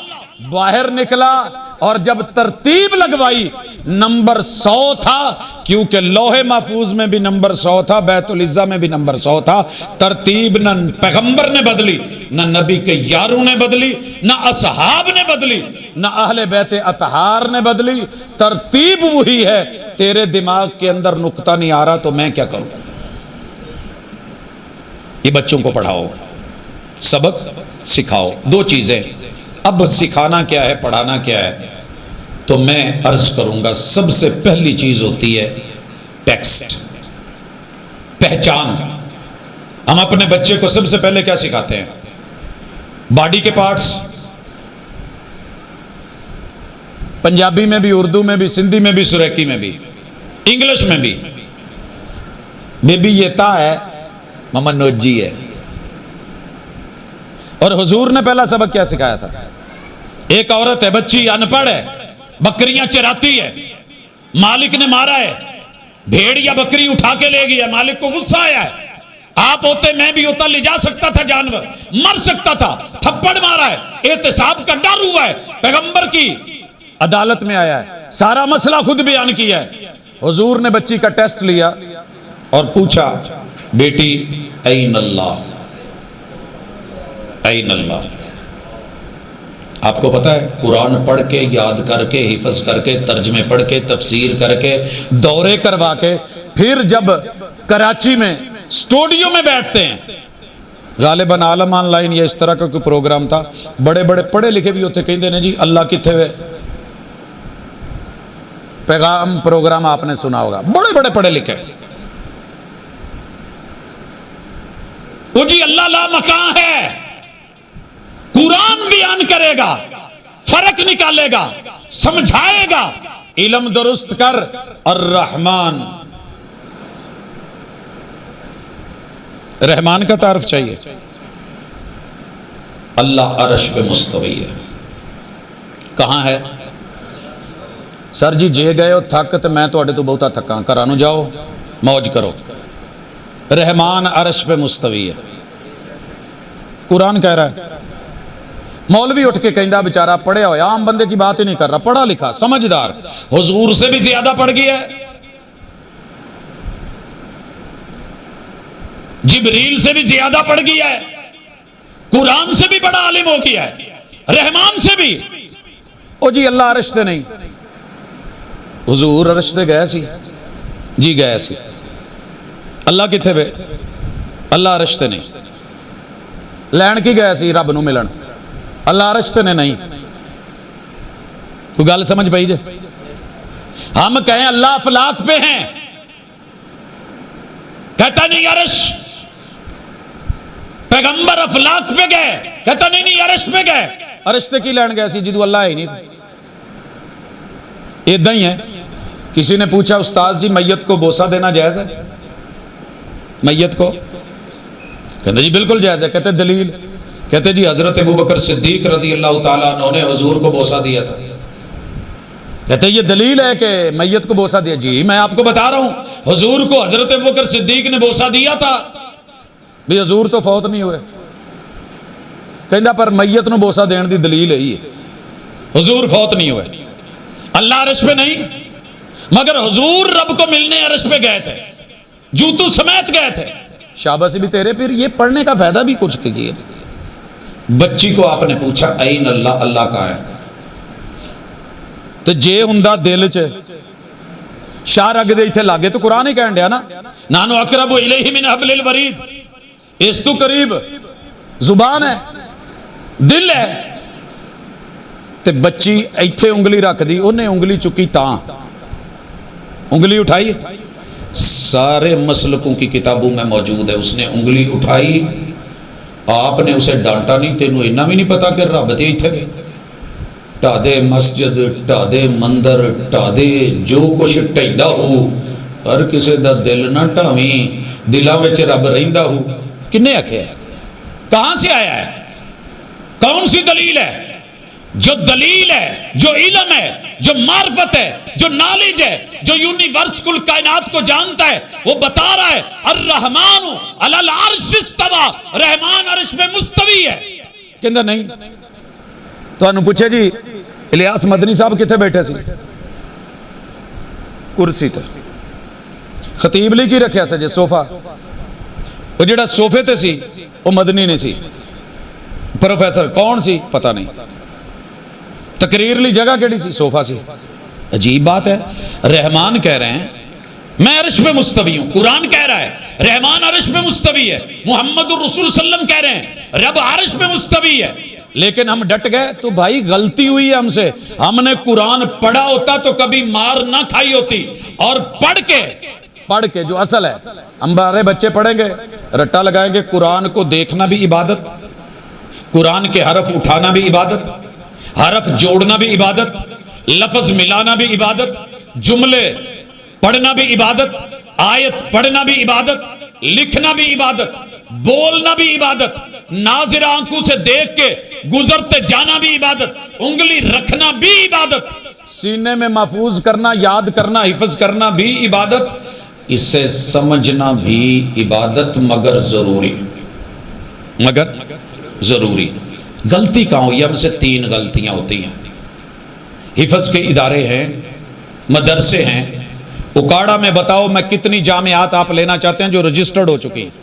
باہر نکلا، اور جب ترتیب لگوائی نمبر 100 تھا، کیونکہ لوح محفوظ میں بھی نمبر 100 تھا، بیت العزہ میں بھی نمبر 100 تھا۔ ترتیب نہ پیغمبر نے بدلی، نہ نبی کے یاروں نے بدلی، نہ اصحاب نے بدلی، نہ اہل بیت اطہار نے بدلی، ترتیب وہی ہے۔ تیرے دماغ کے اندر نقطہ نہیں آ رہا تو میں کیا کروں؟ یہ بچوں کو پڑھاؤ، سبق سکھاؤ۔ دو چیزیں، اب سکھانا کیا ہے، پڑھانا کیا ہے، تو میں عرض کروں گا سب سے پہلی چیز ہوتی ہے ٹیکسٹ، پہچان۔ ہم اپنے بچے کو سب سے پہلے کیا سکھاتے ہیں؟ باڈی کے پارٹس، پنجابی میں بھی، اردو میں بھی، سندھی میں بھی، سریکی میں بھی، انگلش میں بھی۔ بی بی یہ تا ہے، ماما نوجی ہے۔ اور حضور نے پہلا سبق کیا سکھایا تھا؟ ایک عورت ہے، بچی ان پڑھ ہے، بکریاں چراتی ہے، مالک نے مارا ہے، بھیڑ یا بکری اٹھا کے لے گیا، مالک کو غصہ آیا ہے۔ آپ ہوتے، میں بھی ہوتا، لے جا سکتا تھا، جانور مر سکتا تھا، تھپڑ مارا ہے، احتساب کا ڈر ہوا ہے، پیغمبر کی عدالت میں آیا ہے، سارا مسئلہ خود بیان کیا ہے۔ حضور نے بچی کا ٹیسٹ لیا اور پوچھا، بیٹی این اللہ، این اللہ؟ آپ کو پتا ہے قرآن پڑھ کے، یاد کر کے، حفظ کر کے، ترجمے پڑھ کے، تفسیر کر کے، دورے کروا کے، پھر جب کراچی میں اسٹوڈیو میں بیٹھتے ہیں، غالباً عالم آن لائن یا اس طرح کا کوئی پروگرام تھا، بڑے بڑے پڑھے لکھے بھی ہوتے، کہتے ہیں جی اللہ کتنے ہوئے؟ پیغام پروگرام آپ نے سنا ہوگا، بڑے بڑے پڑھے لکھے، وہ جی اللہ لا مکان ہے، قرآن بیان کرے گا، فرق نکالے گا، سمجھائے گا، علم درست کر۔ الرحمن، رحمان کا تعارف چاہیے۔ اللہ عرش پہ مستوی ہے، کہاں ہے؟ سر جی جے گئے ہو تھک تو میں تو بہتا تھکا، کرانو جاؤ موج کرو۔ رحمان عرش پہ مستوی ہے، قرآن کہہ رہا ہے۔ مولوی اٹھ کے کہندا بیچارہ پڑھیا ہوا، عام بندے کی بات ہی نہیں کر رہا، پڑھا لکھا سمجھدار، حضور سے بھی زیادہ پڑھ گیا ہے، جبریل سے بھی زیادہ پڑھ گیا ہے، قرآن سے بھی بڑا عالم ہو گیا ہے، رحمان سے بھی۔ او جی اللہ عرش تے نہیں، حضور عرش تے گئے سی جی، گئے سی۔ اللہ کتھے وے؟ اللہ عرش تے نہیں۔ لین کی گئے سی؟ رب نو ملن۔ اللہ عرش تے نہیں۔ کوئی گل سمجھ پائی جے؟ ہم کہیں اللہ افلاک پہ ہیں، کہتا نہیں عرش۔ پیغمبر افلاک پہ گئے، کہتا نہیں عرش پہ گئے۔ عرش تے کی لین گئے سی جدو اللہ ہی نہیں تھا۔ ادھا ہی ہے، کسی نے پوچھا استاذ جی میت کو بوسہ دینا جائز ہے؟ میت کو کہتے جی بالکل جائز ہے۔ کہتے دلیل؟ کہتے جی حضرت ابوبکر صدیق رضی اللہ تعالیٰ عنہ نے حضور کو بوسہ دیا تھا۔ کہتے یہ دلیل ہے کہ میت کو بوسہ دیا؟ جی میں آپ کو بتا رہا ہوں، حضور کو حضرت ابوبکر صدیق نے بوسہ دیا تھا، بھی حضور تو فوت نہیں ہوئے۔ کہندا پر میت نو بوسہ دین دی دلیل ہے، حضور فوت نہیں ہوئے۔ اللہ عرش پہ نہیں، مگر حضور رب کو ملنے عرش پہ گئے تھے، جوتو سمیت گئے تھے۔ شاباش بھی تیرے، پھر یہ پڑھنے کا فائدہ بھی کچھ کیجیے۔ بچی کو آپ نے پوچھا این اللہ، اللہ کہاں ہے؟ تو جے ہوندا دل چ شاہ رگ دے ایتھے لاگے تو قرآن ہی کہن ڈیا نا، نانو اقرب الیہ من حبل الورید، اس تو قریب زبان ہے، دل ہے۔ تے بچی ایتھے انگلی رکھ دی، انہیں انگلی چکی تاں، انگلی اٹھائی، سارے مسلکوں کی کتابوں میں موجود ہے، اس نے انگلی اٹھائی، آپ نے اسے ڈانٹا نہیں، تینوں اتنا بھی نہیں پتا کہ رب تے ایتھے گئے، ٹا دے مسجد، ٹا دے مندر، ٹا دے جو کچھ ٹھیدا ہو، پر کسے دا دل نہ ٹاویں، دلاں وچ رب رہندا ہو۔ کنے آکھیا ہے؟ کہاں سے آیا ہے؟ کون سی دلیل ہے؟ جو دلیل ہے، جو علم ہے، جو معرفت ہے، جو نالج ہے، جو یونیورس کل کائنات کو جانتا ہے، وہ بتا رہا ہے الرحمن علی العرش استوی، رحمان عرش میں مستوی ہے۔ کہندا نہیں، تو انہوں پوچھے جی الیاس مدنی صاحب کتنے بیٹھے سی؟ کرسی تے. خطیب لی کی رکھیا سے جے صوفہ, وہ جڑا صوفے تے سی وہ مدنی نہیں سی. پروفیسر کون سی پتہ نہیں. تقریر لی جگہ کیڑی سی؟ صوفہ سی. عجیب بات ہے. رحمان کہہ رہے ہیں میں عرش پہ مستوی ہوں, قرآن کہہ رہا ہے رحمان عرش پہ مستوی ہے, محمد الرسول صلی اللہ علیہ وسلم کہہ رہے ہیں رب عرش پہ مستوی ہے, لیکن ہم ڈٹ گئے. تو بھائی غلطی ہوئی ہے ہم سے, ہم نے قرآن پڑھا ہوتا تو کبھی مار نہ کھائی ہوتی, اور پڑھ کے جو اصل ہے, ہمارے بچے پڑھیں گے رٹا لگائیں گے. قرآن کو دیکھنا بھی عبادت, قرآن کے حرف اٹھانا بھی عبادت, حرف جوڑنا بھی عبادت, لفظ ملانا بھی عبادت, جملے پڑھنا بھی عبادت, آیت پڑھنا بھی عبادت, لکھنا بھی عبادت, بولنا بھی عبادت, ناظر آنکھوں سے دیکھ کے گزرتے جانا بھی عبادت, انگلی رکھنا بھی عبادت, سینے میں محفوظ کرنا, یاد کرنا, حفظ کرنا بھی عبادت, اسے سمجھنا بھی عبادت, مگر ضروری. غلطی کہاں ہوئی؟ ہم سے 3 غلطیاں ہوتی ہیں. حفظ کے ادارے ہیں, مدرسے ہیں. اکاڑا میں بتاؤ میں کتنی جامعات آپ لینا چاہتے ہیں جو رجسٹرڈ ہو چکی ہیں؟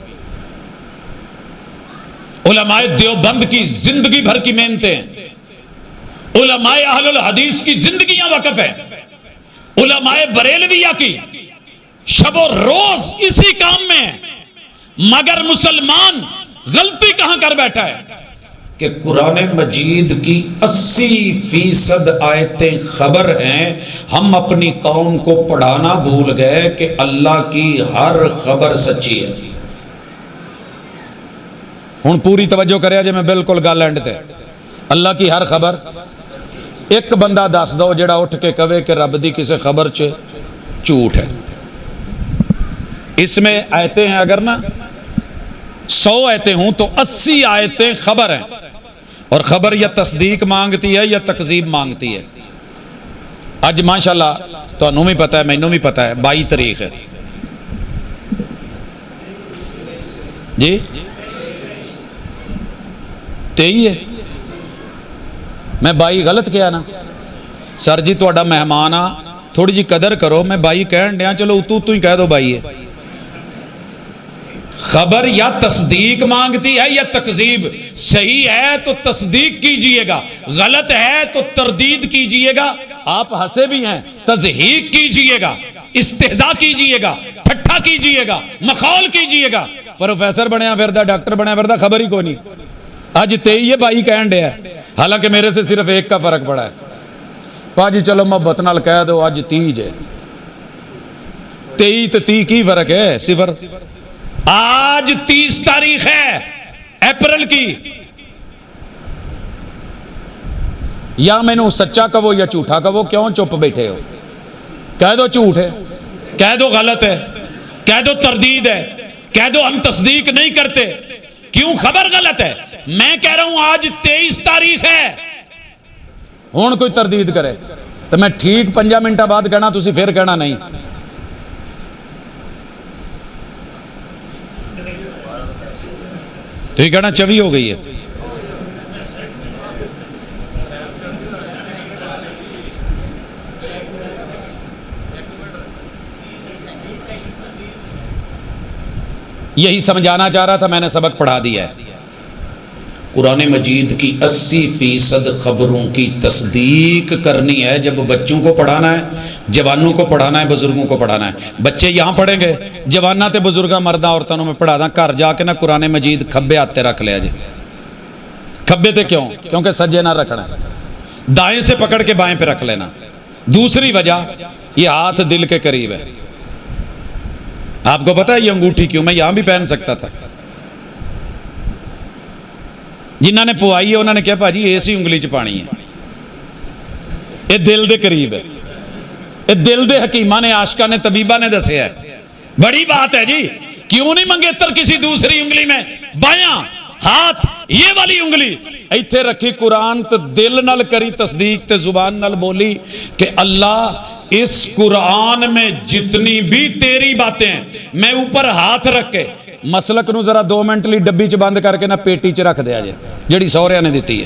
علماء دیوبند کی زندگی بھر کی محنتیں ہیں, علماء اہل الحدیث کی زندگیاں وقف ہیں, علماء بریلویہ کی شب و روز اسی کام میں ہیں. مگر مسلمان غلطی کہاں کر بیٹھا ہے کہ قرآن مجید کی 80% آیتیں خبر ہیں, ہم اپنی قوم کو پڑھانا بھول گئے کہ اللہ کی ہر خبر سچی ہے. ہن پوری توجہ کریا جے, میں بالکل گل اینڈ تے. اللہ کی ہر خبر, ایک بندہ دس دو جڑا اٹھ کے کہے کہ رب دی کسے خبر چ جھوٹ ہے. اس میں آیتیں ہیں اگر نا 100 آیتیں ہوں تو 80 آیتیں خبر ہیں, اور خبر یا تصدیق مانگتی ہے یا تکذیب مانگتی ہے. اج ماشاءاللہ تانوں بھی پتہ ہے, مینوں بھی پتہ ہے 22 تاریخ ہے جی, 23 ہے. میں 22 غلط کیا نا سر جی, تہاڈا مہمان آ, تھوڑی جی قدر کرو. میں 22 کہن ڈیا, چلو تو ہی کہہ دو 22 ہے. خبر یا تصدیق مانگتی ہے یا تکذیب. صحیح ہے تو تصدیق کیجئے گا, غلط ہے تو تردید کیجئے گا. آپ ہنسے بھی ہیں, تضحیک کیجئے گا, استہزاء کیجئے گا, ٹھٹھا کیجئے گا, مخول کیجئے گا. پروفیسر بنیا پھردا, ڈاکٹر بنیا پھردا, خبر ہی کوئی نہیں. آج 23 ہے 22 کہن ڈیا ہے, حالانکہ میرے سے صرف ایک کا فرق پڑا ہے. پاجی چلو محبت نال کہہ دو آج 30 ہے. 23 تو 30 کی فرق ہے؟ صفر. آج 30 تاریخ ہے اپریل کی. یا میں نے سچا کہو یا جھوٹا کہو, کیوں چپ بیٹھے ہو؟ کہہ دو جھوٹ ہے, کہہ دو غلط ہے, کہہ دو تردید ہے, کہہ دو ہم تصدیق نہیں کرتے. کیوں خبر غلط ہے؟ میں کہہ رہا ہوں آج 23 تاریخ ہے. ہون کوئی تردید کرے تو میں ٹھیک 5 منٹ بعد کہنا, تسی پھر کہنا نہیں. تو یہ کہنا 24 ہو گئی ہے. یہی سمجھانا چاہ رہا تھا, میں نے سبق پڑھا دیا ہے. قرآن مجید کی 80% خبروں کی تصدیق کرنی ہے. جب بچوں کو پڑھانا ہے, جوانوں کو پڑھانا ہے, بزرگوں کو پڑھانا ہے. بچے یہاں پڑھیں گے, جوانہ تے بزرگاں مرداں عورتوں میں پڑھا دا. گھر جا کے نا قرآن مجید کھبے ہاتھ رکھ لیا جی. کھبے تے کیوں؟ کیونکہ سجے نہ رکھنا, دائیں سے پکڑ کے بائیں پہ رکھ لینا. دوسری وجہ, یہ ہاتھ دل کے قریب ہے. آپ کو پتا ہے یہ انگوٹھی کیوں؟ میں یہاں بھی پہن سکتا تھا. جنہوں نے پوائی ہے انہوں نے کہا بھاجی ایسی انگلی چ پانی ہے, یہ دل دے قریب ہے. یہ دل دے حکیماں نے, عاشقاں نے, طبیبہ نے دسیا ہے. بڑی بات ہے جی. کیوں نہیں منگیتر کسی دوسری انگلی میں؟ بایاں ہاتھ یہ والی انگلی ایتھے رکھی, قرآن تے دل نال کری تصدیق, تے زبان نال بولی کہ اللہ اس قرآن میں جتنی بھی تیری باتیں ہیں, میں اوپر ہاتھ رکھ کے مسلک نو ذرا 2 منٹ لی ڈبی چ بند کر کے نا پیٹی چ رکھ دیا جے, جڑی سہریاں نے دیتی ہے.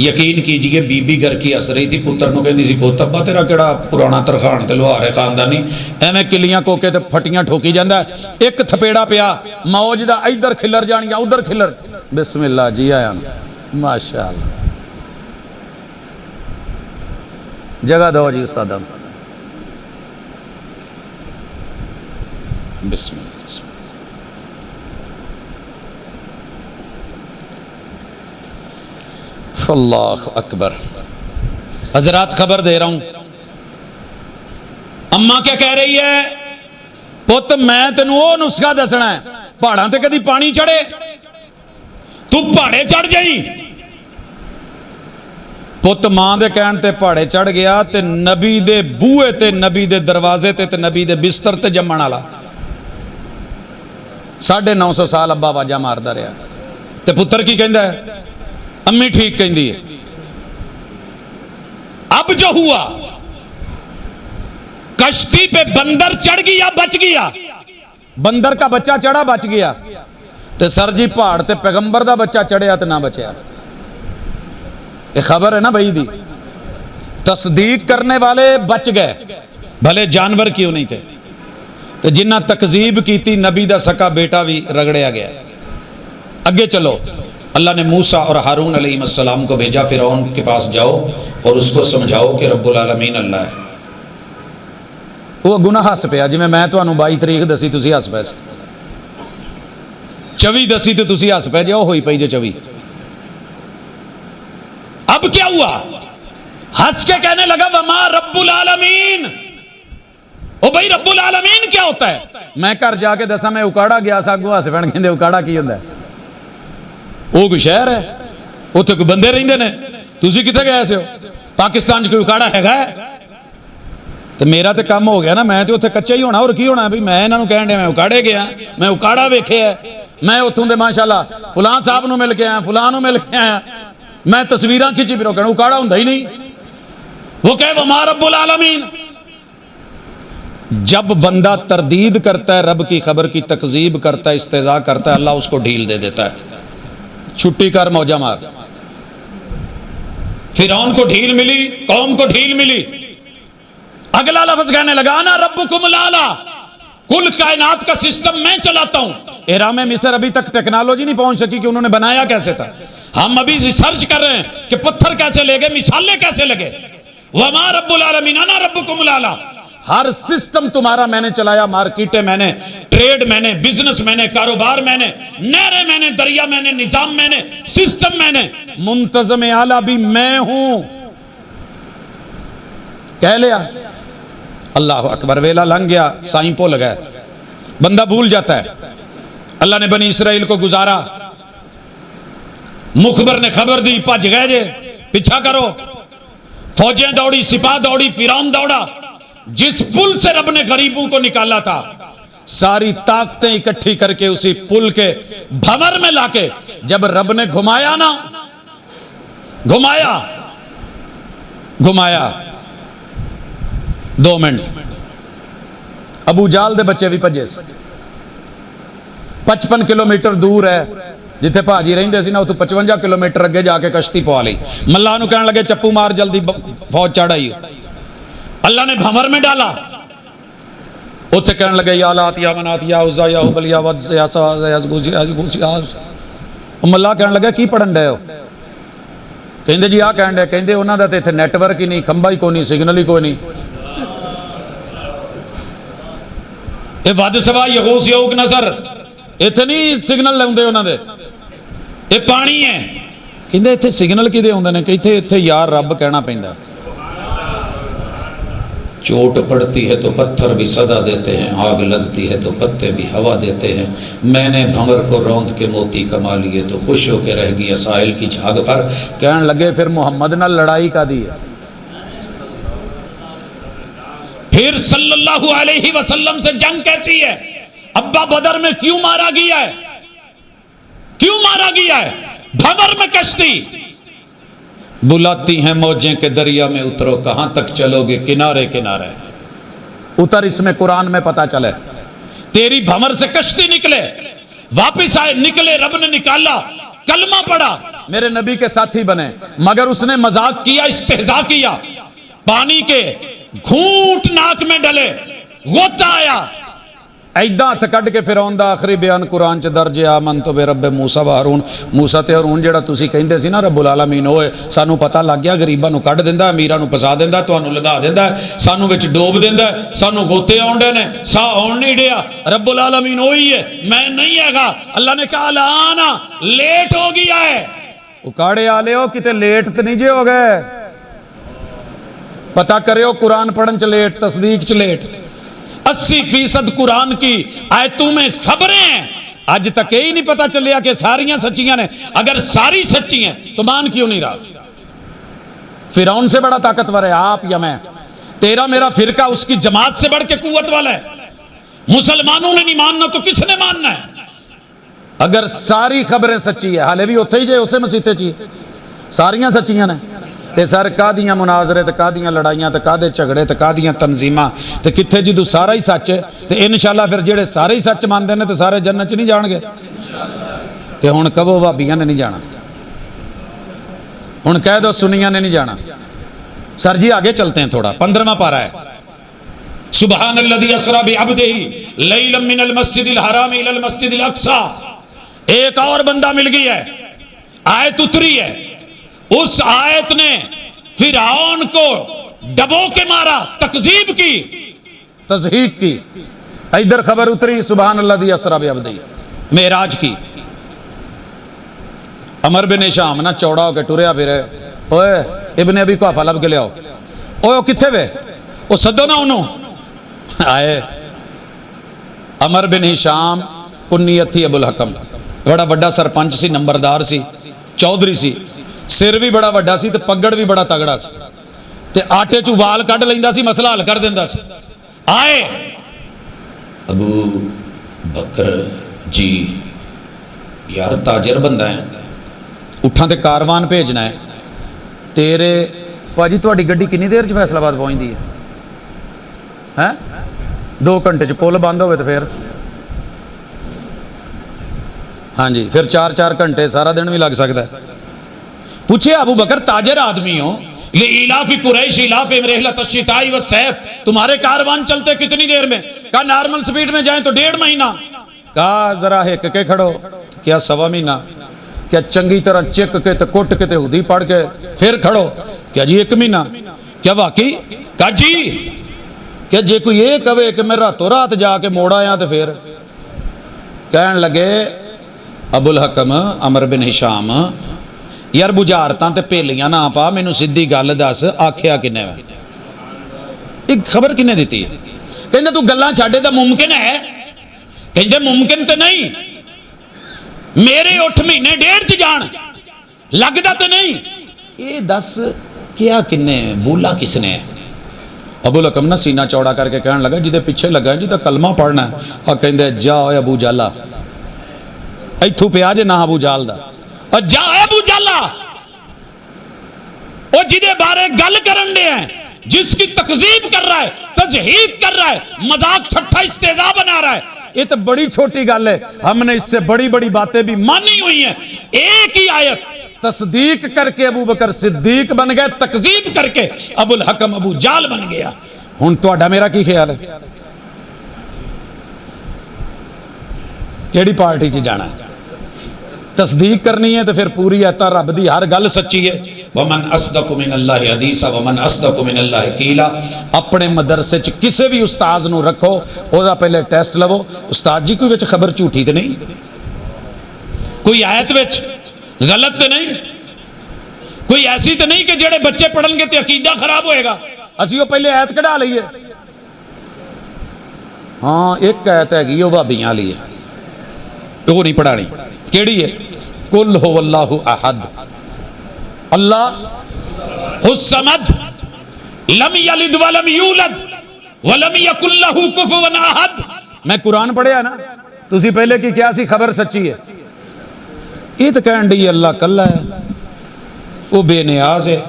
یقین کیجئے بی بی گھر کی ہس رہی تھی، پتر نو کہندی سی پوت ابا تیرا کیڑا پرانا ترخان تے لوہار ہے خاندانی، ایویں کلیاں کوکے تے پھٹیاں ٹھوکی جاندا ہے، ایک تھپیڑا پیا موج دا ادھر کھلر جانیاں ادھر کھلر، بسم اللہ جی آیا ماشاءاللہ، جگہ دو جی استاد بسم اللہ بسم اللہ۔ اللہ اکبر۔ حضرات خبر دے رہا ہوں، اماں کیا کہہ رہی ہے؟ پت میں تینوں وہ نسخہ دسنا ہے، پہاڑاں تے کدی پانی چڑھے تو پہاڑے چڑھ جائیں۔ پت ماں دے کہن تے پہاڑے چڑھ گیا تے نبی دے بوئے تے نبی دے دروازے تے نبی دے بستر تے جمن والا 950 سال ابا واجہ ماردا رہا تے پتر کی کہندا ہے؟ امی ٹھیک کہندی ہے۔ اب جو ہوا کشتی پہ بندر چڑھ گیا بچ گیا، بندر کا بچہ چڑھا بچ گیا، تے سر جی پہاڑ تے پیغمبر دا بچہ چڑھیا تے نہ بچیا۔ یہ خبر ہے نا بھائی دی، تصدیق کرنے والے بچ گئے بھلے جانور کیوں نہیں تھے، تے جنہ تکذیب کیتی نبی دا سکا بیٹا بھی رگڑیا گیا۔ اگے چلو، اللہ نے موسیٰ اور ہارون علیہ السلام کو بھیجا، فرعون کے پاس جاؤ اور اس کو سمجھاؤ کہ رب العالمین اللہ ہے۔ وہ گناہ ہس پیا، جی میں تو 22 تاریخ دسی تسی ہس پے، 24 دسی تو تسی ہس پے جی، وہ ہوئی پئی جی 24۔ اب کیا ہوا؟ ہنس کے کہنے لگا وما رب العالمین۔ او بھائی رب العالمین کیا ہوتا ہے؟ میں گھر جا کے دسا میں اکاڑا گیا سا، اگوں ہس پین کہندے اکاڑا کی ہوندا ہے؟ وہ کوئی شہر ہے، اتنے کوئی بندے رہندے نے، تسی کتنے گئے سے ہو؟ پاکستان کوئی اکاڑا ہے؟ تو میرا تو کام ہو گیا نا، میں تو اتنے کچا ہی ہونا، اور کی ہونا بھی میں انہوں کہن دیا میں اکاڑے گیا، میں اکاڑا ویکھے ہے، میں اتوں دے ماشاءاللہ فلاں صاحب نو مل کے آیا، فلاں نو مل کے آیا، میں تصویراں کھچی پھروں، کہنا اکاڑا ہوندا ہی نہیں۔ وہ کہے وما رب العالمین۔ جب بندہ تردید کرتا ہے، رب کی خبر کی تکذیب کرتا ہے، استہزاء کرتا ہے، اللہ اس کو ڈھیل دے دیتا ہے، چھٹی کر موجہ مار۔ فرعون کو ڈھیل ملی، قوم کو ڈھیل ملی، اگلا لفظ کہنے لگا انا ربکم الاعلی، کل کائنات کا سسٹم میں چلاتا ہوں۔ احرام مصر ابھی تک ٹیکنالوجی نہیں پہنچ سکی کہ انہوں نے بنایا کیسے تھا، ہم ابھی ریسرچ کر رہے ہیں کہ پتھر کیسے لے گئے، مثالیں کیسے لگے۔ وما رب العالمین انا ربکم الاعلی، ہر سسٹم تمہارا میں نے چلایا، مارکیٹیں میں نے، ٹریڈ میں نے، بزنس میں نے، کاروبار میں نے، نہریں میں نے، دریا میں نے، نظام میں نے، سسٹم میں نے، منتظم اعلیٰ بھی میں ہوں۔ کہہ لیا اللہ اکبر، ویلا لنگ گیا، سائیں پو لگا ہے، بندہ بھول جاتا ہے۔ اللہ نے بنی اسرائیل کو گزارا، مخبر نے خبر دی، پج گئے جے، پیچھا کرو، فوجیں دوڑی، سپاہ دوڑی، فرعون دوڑا۔ جس پل سے رب نے غریبوں کو نکالا تھا، ساری طاقتیں اکٹھی کر کے اسی پل کے بھنور میں لا کے جب رب نے گھمایا نا، گھمایا 2 منٹ، ابو جال دے بچے بھی پجے سے 55 کلومیٹر دور ہے جتھے پاجی رہندے سی نا، اتوں 55 کلومیٹر اگے جا کے کشتی پوا لی۔ ملا نو کہنے لگے چپو مار جلدی فوج چڑھائی، اللہ نے بھنور میں ڈالا، اتنے کہنے لگے یا لات یا منات یا عزا یا حبل یا ود یا سواز یا زگوسی یا زگوسی یا ملا کہنے لگے کی پڑھن ڈے ہو؟ کہندے جی آ کہن ڈے، کہندے انہاں دا تے ایتھے نیٹ ورک ہی نہیں، کھمبا ہی کوئی نہیں، سگنل ہی کوئی نہیں۔ اے ود سوا یغوس یوک نظر ایتھے نہیں سگنل لاؤندے انہاں دے، اے پانی ہے۔ کہندے ایتھے سگنل کدے ہوندے نے؟ کہ ایتھے یار رب کہنا پیندا۔ چوٹ پڑتی ہے تو پتھر بھی صدا دیتے ہیں، آگ لگتی ہے تو پتے بھی ہوا دیتے ہیں، میں نے بھنور کو روند کے موتی کما لیے تو خوش ہو کے رہ گیا سائل کی جھاگ پر۔ کہنے لگے پھر محمد نہ لڑائی کا دی ہے، پھر صلی اللہ علیہ وسلم سے جنگ کیسی ہے؟ ابا بدر میں کیوں مارا گیا ہے؟ کیوں مارا گیا ہے؟ بھنور میں کشتی بلاتی ہیں موجیں کے دریا میں اترو، کہاں تک چلو گے کنارے کنارے اتر۔ اس میں قرآن میں پتا چلے تیری بھنور سے کشتی نکلے، واپس آئے، نکلے، رب نے نکالا، کلمہ پڑھا, میرے نبی کے ساتھی بنے, مگر اس نے مذاق کیا, استہزاء کیا, پانی کے گھونٹ ناک میں ڈلے, غوطہ آیا, ایداں ہتھ کڈ کے فرعون دا آخری بیان قرآن چ درج ہے, آمنت برب موسیٰ و ہارون, موسیٰ تے ہارون جڑا تسی کہندے سی نا رب العالمین ہوئے, سانو پتہ لگ گیا غریباں نو کڈ دیندا, امیراں نو پسا دیندا, تانوں لگا دیندا, سانو وچ ڈوب دیندا, سانو گوتے آونڈے نے, سا آن نہیں ڈیا, رب العالمین ہوئی ہے, میں نہیں ہے گا. اللہ نے کہا لانا لیٹ ہو گیا ہے. اکاڑے آلے ہو کتے لیٹ تے نہیں جے ہو گئے, پتہ کریو قرآن پڑھن چ لیٹ, تصدیق چ لیٹ. 80% قرآن کی آیتوں میں خبریں ہیں, آج تک یہی نہیں پتا چلیا کہ ساریاں سچیاں نے. اگر ساری سچی ہیں تو مان کیوں نہیں رہا؟ فرعون سے بڑا طاقتور ہے آپ یا میں؟ تیرا میرا فرقہ اس کی جماعت سے بڑھ کے قوت والا ہے. مسلمانوں نے نہیں ماننا تو کس نے ماننا ہے؟ اگر ساری خبریں سچی ہے, حالے بھی اتھے ہی جے اسے مسیتے چاہیے, ساریاں سچیاں نے تے سر کا دیاں مناظرے تے کا دیاں لڑائیاں تے کا دے جھگڑے تے کا دیاں تنظیماں تے کتھے جدو سارا ہی سچ ہے تے انشاءاللہ پھر جڑے سارے ہی سچ مانتے ہیں تے سارے جنت چ نہیں جان گے. تے ہن کہو بھابیاں نے نہیں جانا, ہن کہہ دو سنیاں نے نہیں جانا. سر جی آگے چلتے ہیں تھوڑا, 15واں پارہ ہے. سبحان الذی اسری بعبدہ لیلا من المسجد الحرام الی المسجد الاقصی. ایک اور بندہ مل گیا ہے, آیت اتری ہے, اس آیت نے فرعون کو ڈبو کے مارا, تکذیب کی, تضحیق کی. ادھر خبر اتری سبحان الذی اسری بعبدہ, معراج کی. عمر بن ہشام نہ چوڑا ہو کے ٹریا پھرے, اوے ابن ابی قحافہ لب کے لے آؤ, اوے کتھے وے, او سدو نہ انہوں آئے. عمر بن ہشام کنیت تھی ابو الحکم, بڑا بڑا سرپنچ سی, نمبردار سی, چودھری سی, سر بھی بڑا بڑا سی تے پگڑ بھی بڑا تگڑا سی, تے آٹے چو وال کڈ لیندا سی, مسئلہ حل کر دیندا سی. آئے ابو بکر جی, یار تاجر بندہ ہے, اٹھاں تے کاروان بھیجنا ہے تیرے, پاجی تہاڈی گڈی کنی دیر چ فیصل آباد پہنچدی ہے؟ 2 گھنٹے چ پل بند ہوئے تو پھر ہاں جی, پھر 4 گھنٹے, سارا دن بھی لگ سکتا ہے. پوچھے ابو بکر تاجر آدمی ہو, لإلاف قریش إلاف رحلۃ الشتاء والصیف, تمہارے کاروان چلتے کتنی دیر میں؟ کہا نارمل سپیڈ میں جائیں تو 1.5 مہینہ. کہا ذرا ہک کے کھڑو, کیا 1.25 مہینہ؟ کیا چنگی طرح چک کے تے کٹ کے تے ہودی پڑھ کے پھر کھڑو, کیا جی 1 مہینہ؟ کیا واقعی؟ کہا جی. کیا جے کوئی یہ کہے کہ میں راتوں رات جا کے موڑ آیا تو پھر؟ کہن لگے ابو الحکم عمر بن ہشام, یار بجارتاں تے پیلیاں نہ پا, مینوں سیدھی گل دس, آکھیا کنے وے؟ ایک خبر کنے دیتی ہے؟ کہندے تو گلاں چھڈے تے ممکن ہے؟ کہندے ممکن تے نہیں, میرے 8 مہینے 1.5 جان لگدا تے نہیں, اے دس کیا کنے, بولا کس نے؟ ابو الحکم نہ سینہ چوڑا کر کے کہنے لگا جی دے پیچھے لگا جی دا کلمہ پڑھنا ہے. اور کہندے جا اوے ابو جالا, ایتھوں پیا جے نہ ابو جال دا, اور جا ابو جالا, او جدے بارے گل کرن دے ہیں, جس کی تکذیب کر رہا ہے, تضحیق کر رہا ہے, مذاق ٹھٹھا استہزاء بنا رہا ہے. یہ تو بڑی چھوٹی گل ہے, ہم نے اس سے بڑی بڑی باتیں بھی مانی ہوئی ہیں. ایک ہی آیت تصدیق کر کے ابو بکر صدیق بن گئے, تکذیب کر کے ابو الحکم ابو جال بن گیا. ہن تہاڈا میرا کی خیال ہے؟ کیڑی پارٹی چ جانا ہے؟ تصدیق کرنی ہے تو پھر پوری ایتا رب دی ہر گل سچی ہے. ومن اصدق من اللہ حدیثا ومن اصدق من اللہ قیلا. اپنے مدرسے چ کسے بھی استاذ نو رکھو, او دا پہلے ٹیسٹ لو, استاد جی کوئی وچ خبر جھوٹی تے نہیں, کوئی آیت وچ غلط تے نہیں, کوئی ایسی تے نہیں کہ جڑے بچے پڑھن گے تے عقیدہ خراب ہوئے گا. اسی وہ پہلے آیت کڈا لئیے. ہاں ایک آیت ہے گی وہ بھابیاں والی ہے, وہ نہیں پڑھانی. کیڑی ہے؟ قل هو اللہ احد, اللہ الصمد, لم یلد ولم یولد ولم یکن لہ کفوا احد. میں قرآن پڑھیا نا, تسی پہلے کی کیا سی خبر سچی ہے؟ یہ تو کہن دی اللہ کلا ہے, وہ بے نیاز ہے.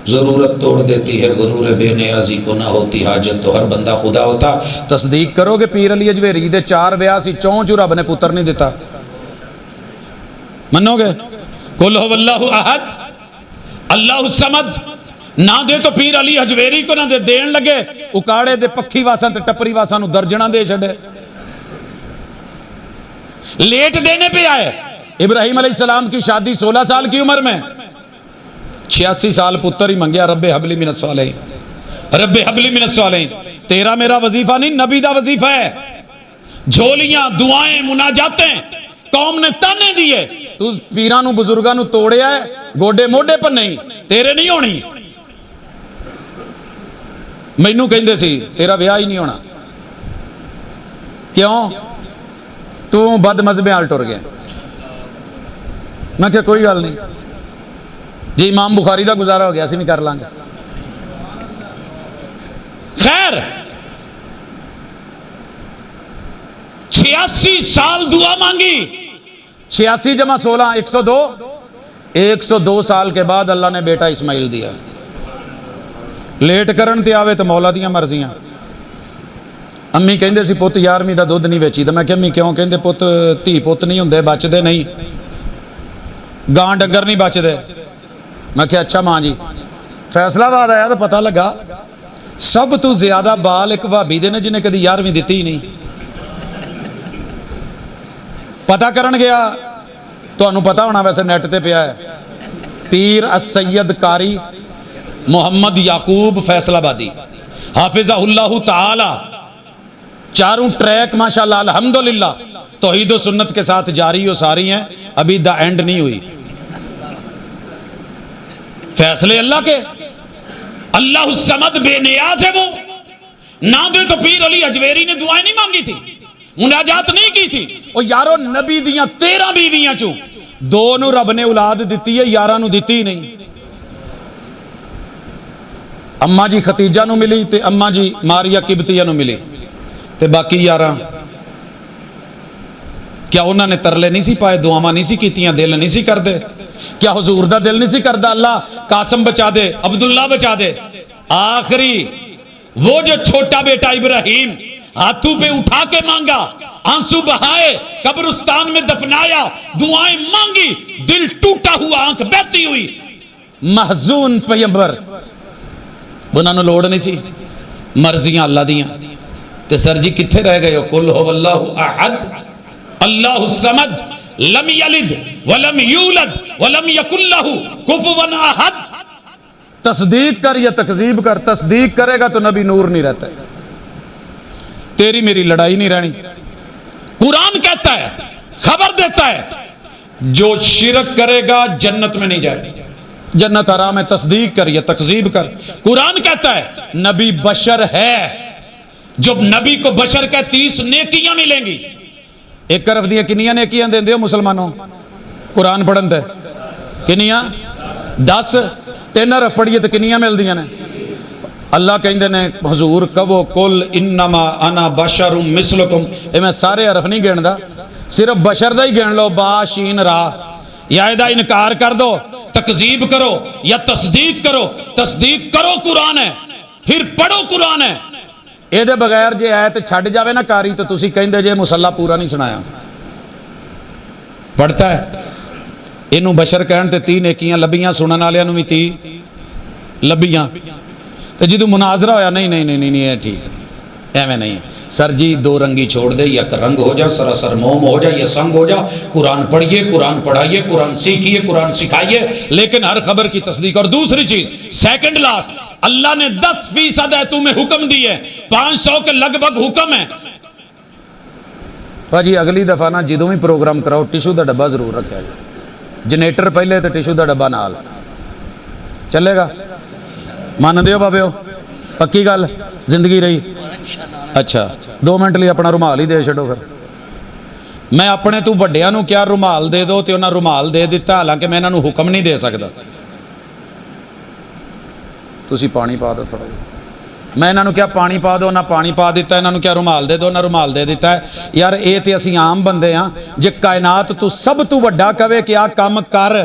ضرورت توڑ دیتی ہے غرور بے نیازی کو, نہ ہوتی حاجت تو ہر بندہ خدا ہوتا. تصدیق کرو گے پیر علی اجویری دے 4 ویاہ سی, 4 رب نے پتر نہیں دیتا, منو گے؟ قل هو اللہ احد اللہ الصمد نہ دے تو پیر علی حجویری کو نہ دے دین لگے اکاڑے دے پکھی واساں تے ٹپری واساں نو درجنا دے چھڑے لیٹ دینے پہ آئے ابراہیم علیہ السلام کی شادی 16 سال کی عمر میں 86 سال پتر ہی منگیا رب حبلی من الصالحین رب حبلی من الصالحین تیرا میرا وظیفہ نہیں نبی دا وظیفہ ہے جھولیاں دعائیں مناجاتیں قوم نے تانے دیے تو پیرانو بزرگانو توڑے آئے گوڑے موڑے پر نہیں تیرے نہیں ہونی مینوں کہندے سی تیرا بیاہ ہی نہیں ہونا کیوں تو بد مذہبیں آل ٹر گئے میں کہ کوئی گل نہیں جی امام بخاری دا گزارا ہو گیا اسی بھی کر لیں گے خیر 86 سال دعا مانگی 86 جمع 16 102 102 سال کے بعد اللہ نے بیٹا اسماعیل دیا لیٹ کرن تے آوے تو مولا دیاں مرضیاں امی کہندے سی پت 11ویں دا دودھ نہیں ویچی تو میں کہ امی کیوں کہندے پت دھی پت نہیں ہوندے بچدے نہیں گاں ڈنگر نہیں بچدے میں کہ اچھا ماں جی فیصلہ باد آیا تو پتہ لگا سب تو زیادہ بال ایک بھابی دے نے جنہیں کدی 11ویں دتی ہی نہیں پتہ کرن گیا تو انہوں پتہ ہونا ویسے نیٹ تے پیا ہے پیر السید قاری محمد یعقوب فیصلہ بادی حافظہ اللہ تعالی چاروں ٹریک ماشاءاللہ الحمدللہ توحید و سنت کے ساتھ جاری و ساری ہیں ابھی دا اینڈ نہیں ہوئی فیصلے اللہ کے اللہ الصمد بے نیاز ہے وہ نہ دے تو پیر علی حجویری نے دعائیں نہیں مانگی تھی مناجات نہیں کی تھی اور یارو نبی دیاں 13 بیویاں چوں 2 نو رب نے اولاد دیتی ہے 11 نو دیتی نہیں اماں جی ختیجہ نو ملی تے اماں جی ماریا قبطیہ نو ملی تے باقی 11 کیا انہوں نے ترلے نہیں سی پائے دعاواں نہیں سی کیتیاں دل نہیں سی کر دے کیا حضور دا دل نہیں سی کردہ اللہ قاسم بچا دے عبداللہ بچا دے آخری وہ جو چھوٹا بیٹا ابراہیم ہاتھوں پہ اٹھا کے مانگا آنسو بہائے قبرستان میں دفنایا دعائیں مانگی دل ٹوٹا ہوا آنکھ بہتی ہوئی محزون پیغمبر انہوں نے لوڑ نہیں سی مرضیاں اللہ دیاں تے سر جی کتھے رہ گئے ہو قل هو اللہ احد اللہ الصمد لم یلد ولم یولد ولم یکن لہ کفوا احد تصدیق کر یا تکذیب کر تصدیق کرے گا تو نبی نور نہیں رہتا ہے تیری میری لڑائی نہیں رہنی قرآن کہتا ہے خبر دیتا ہے جو شرک کرے گا جنت میں نہیں جائے جنت حرام ہے تصدیق کر یا تکذیب کر قرآن کہتا ہے نبی بشر ہے جب نبی کو بشر کا 30 نیکیاں ملیں گی ایک طرف دیا کنیاں نیکیاں دیں دیو مسلمانوں قرآن پڑھن دے کنیاں 10 3 حرف پڑھیے تو کنیاں مل دیاں نے اللہ کہندے نے حضور کہو قل انما انا بشر مثلکم اے میں سارے حرف نہیں گندا صرف بشر دا ہی گن لو با شین را یا ایدہ انکار کر دو تکذیب کرو یا تصدیق کرو قرآن ہے پھر پڑھو قرآن ہے اے دے بغیر جے آیت چھڑ جاوے نا کاری تو تسی کہندے جے مصلا پورا نہیں سنایا پڑھتا ہے انہوں بشر کہن تے 3 نیکیاں لبیاں سنن والیاں نو وی 30 لبیاں تو جدو مناظرہ ہویا نہیں ہے ٹھیک نہیں ایویں نہیں سر جی 2 رنگی چھوڑ دے یا رنگ ہو جا سراسر موم ہو جا یا سنگ ہو جا قرآن پڑھیے قرآن پڑھائیے قرآن سیکھیے قرآن سکھائیے لیکن ہر خبر کی تصدیق اور دوسری چیز سیکنڈ لاسٹ اللہ نے 10% ہے تمہیں حکم دی ہے 500 کے لگ بھگ حکم ہے جی اگلی دفعہ نا جدوں بھی پروگرام کراؤ ٹیشو دا ڈبا ضرور رکھا ہے جنریٹر پہلے تو ٹیشو دا ڈبا نال چلے گا مان دیو بابے ہو پکی گل زندگی رہی اچھا 2 منٹ لی اپنا رومال ہی دے چھڑو پھر میں اپنے تو وڈیاں نو کیا رومال دے دو تے انہاں رومال دے دیتا حالانکہ میں انہاں نو حکم نہیں دے سکتا تسی پانی پا دو تھوڑا میں انہاں نو کیا پانی پا دو نہ پانی پا دیتا ہے انہاں نو کیا رومال دے دو نہ رومال دے دیتا ہے یار اے تے اسی عام بندے ہاں جے کائنات تو سب تو وڈا کہے کہ آ کام کر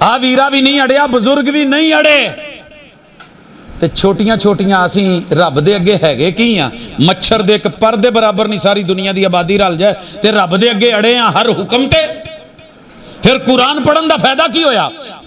آ ویرا بھی نہیں اڑیا بزرگ بھی نہیں اڑے ਤੇ ਛੋਟੀਆਂ ਛੋਟੀਆਂ ਅਸੀਂ ਰੱਬ ਦੇ ਅੱਗੇ ਹੈਗੇ ਕੀ ਆ? ਮੱਛਰ ਦੇ ਇੱਕ ਪਰ ਦੇ ਬਰਾਬਰ ਨਹੀਂ ਸਾਰੀ ਦੁਨੀਆ ਦੀ ਆਬਾਦੀ ਰਲ ਜਾਏ ਤੇ ਰੱਬ ਦੇ ਅੱਗੇ ਅੜੇ ਆ ਹਰ ਹੁਕਮ ਤੇ। ਫਿਰ ਕੁਰਾਨ ਪੜਨ ਦਾ ਫਾਇਦਾ ਕੀ ਹੋਇਆ?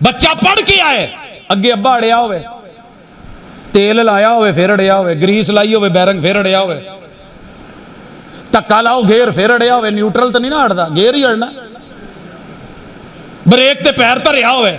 ਬੱਚਾ ਪੜ ਕੇ ਆਏ। ਅੱਗੇ ਅੱਬਾ ਅੜਿਆ ਹੋਵੇ, ਤੇਲ ਲਾਇਆ ਹੋਵੇ ਫਿਰ ਅੜਿਆ ਹੋਵੇ, ਗਰੀਸ ਲਾਈ ਹੋਵੇ ਬੈਰੰਗ ਫਿਰ ਅੜਿਆ ਹੋਵੇ, ਧੱਕਾ ਲਾਓ ਗੇਅਰ ਫਿਰ ਅੜਿਆ ਹੋਵੇ, ਨਿਊਟਰਲ ਤਾਂ ਨਹੀਂ ਨਾ ਅੜਦਾ, ਗੇਅਰ ਹੀ ਅੜਨਾ। ਬ੍ਰੇਕ ਤੇ ਪੈਰ ਧਰਿਆ ਹੋਵੇ,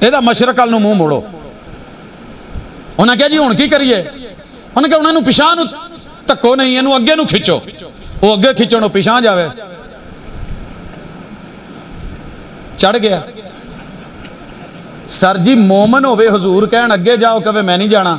ਇਹਦਾ ਮਸ਼ਰਕ ਵੱਲ ਨੂੰ ਮੂੰਹ ਮੋੜੋ। ਉਹਨਾਂ ਕਿਹਾ ਜੀ ਹੁਣ ਕੀ ਕਰੀਏ? ਉਹਨੇ ਕਿਹਾ ਉਹਨਾਂ ਨੂੰ ਪਿਛਾਂ ਨੂੰ ਧੱਕੋ ਨਹੀਂ, ਇਹਨੂੰ ਅੱਗੇ ਨੂੰ ਖਿੱਚੋ। ਉਹ ਅੱਗੇ ਖਿੱਚਣ ਉਹ ਪਿਛਾਂ ਜਾਵੇ, ਚੜ ਗਿਆ। ਸਰ ਜੀ ਮੋਮਨ ਹੋਵੇ, ਹਜ਼ੂਰ ਕਹਿਣ ਅੱਗੇ ਜਾਓ, ਕਹੇ ਮੈਂ ਨਹੀਂ ਜਾਣਾ।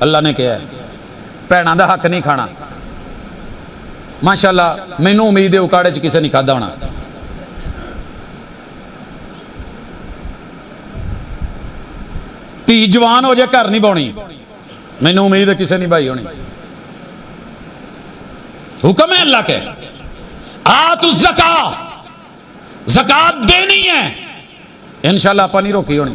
اللہ نے کہا ہے بھੈਣਾਂ دا حق نہیں کھانا ماشاءاللہ مینوں امید ہے اکاڑے چ کسے نہیں کھادا ہونا تی جوان ہو جائے گھر نہیں باؤنی مینوں امید ہے کسے نہیں بھائی ہونی حکم ہے اللہ کے آت الزکاۃ زکات دینی ہے انشاءاللہ آپ نہیں روکی ہونی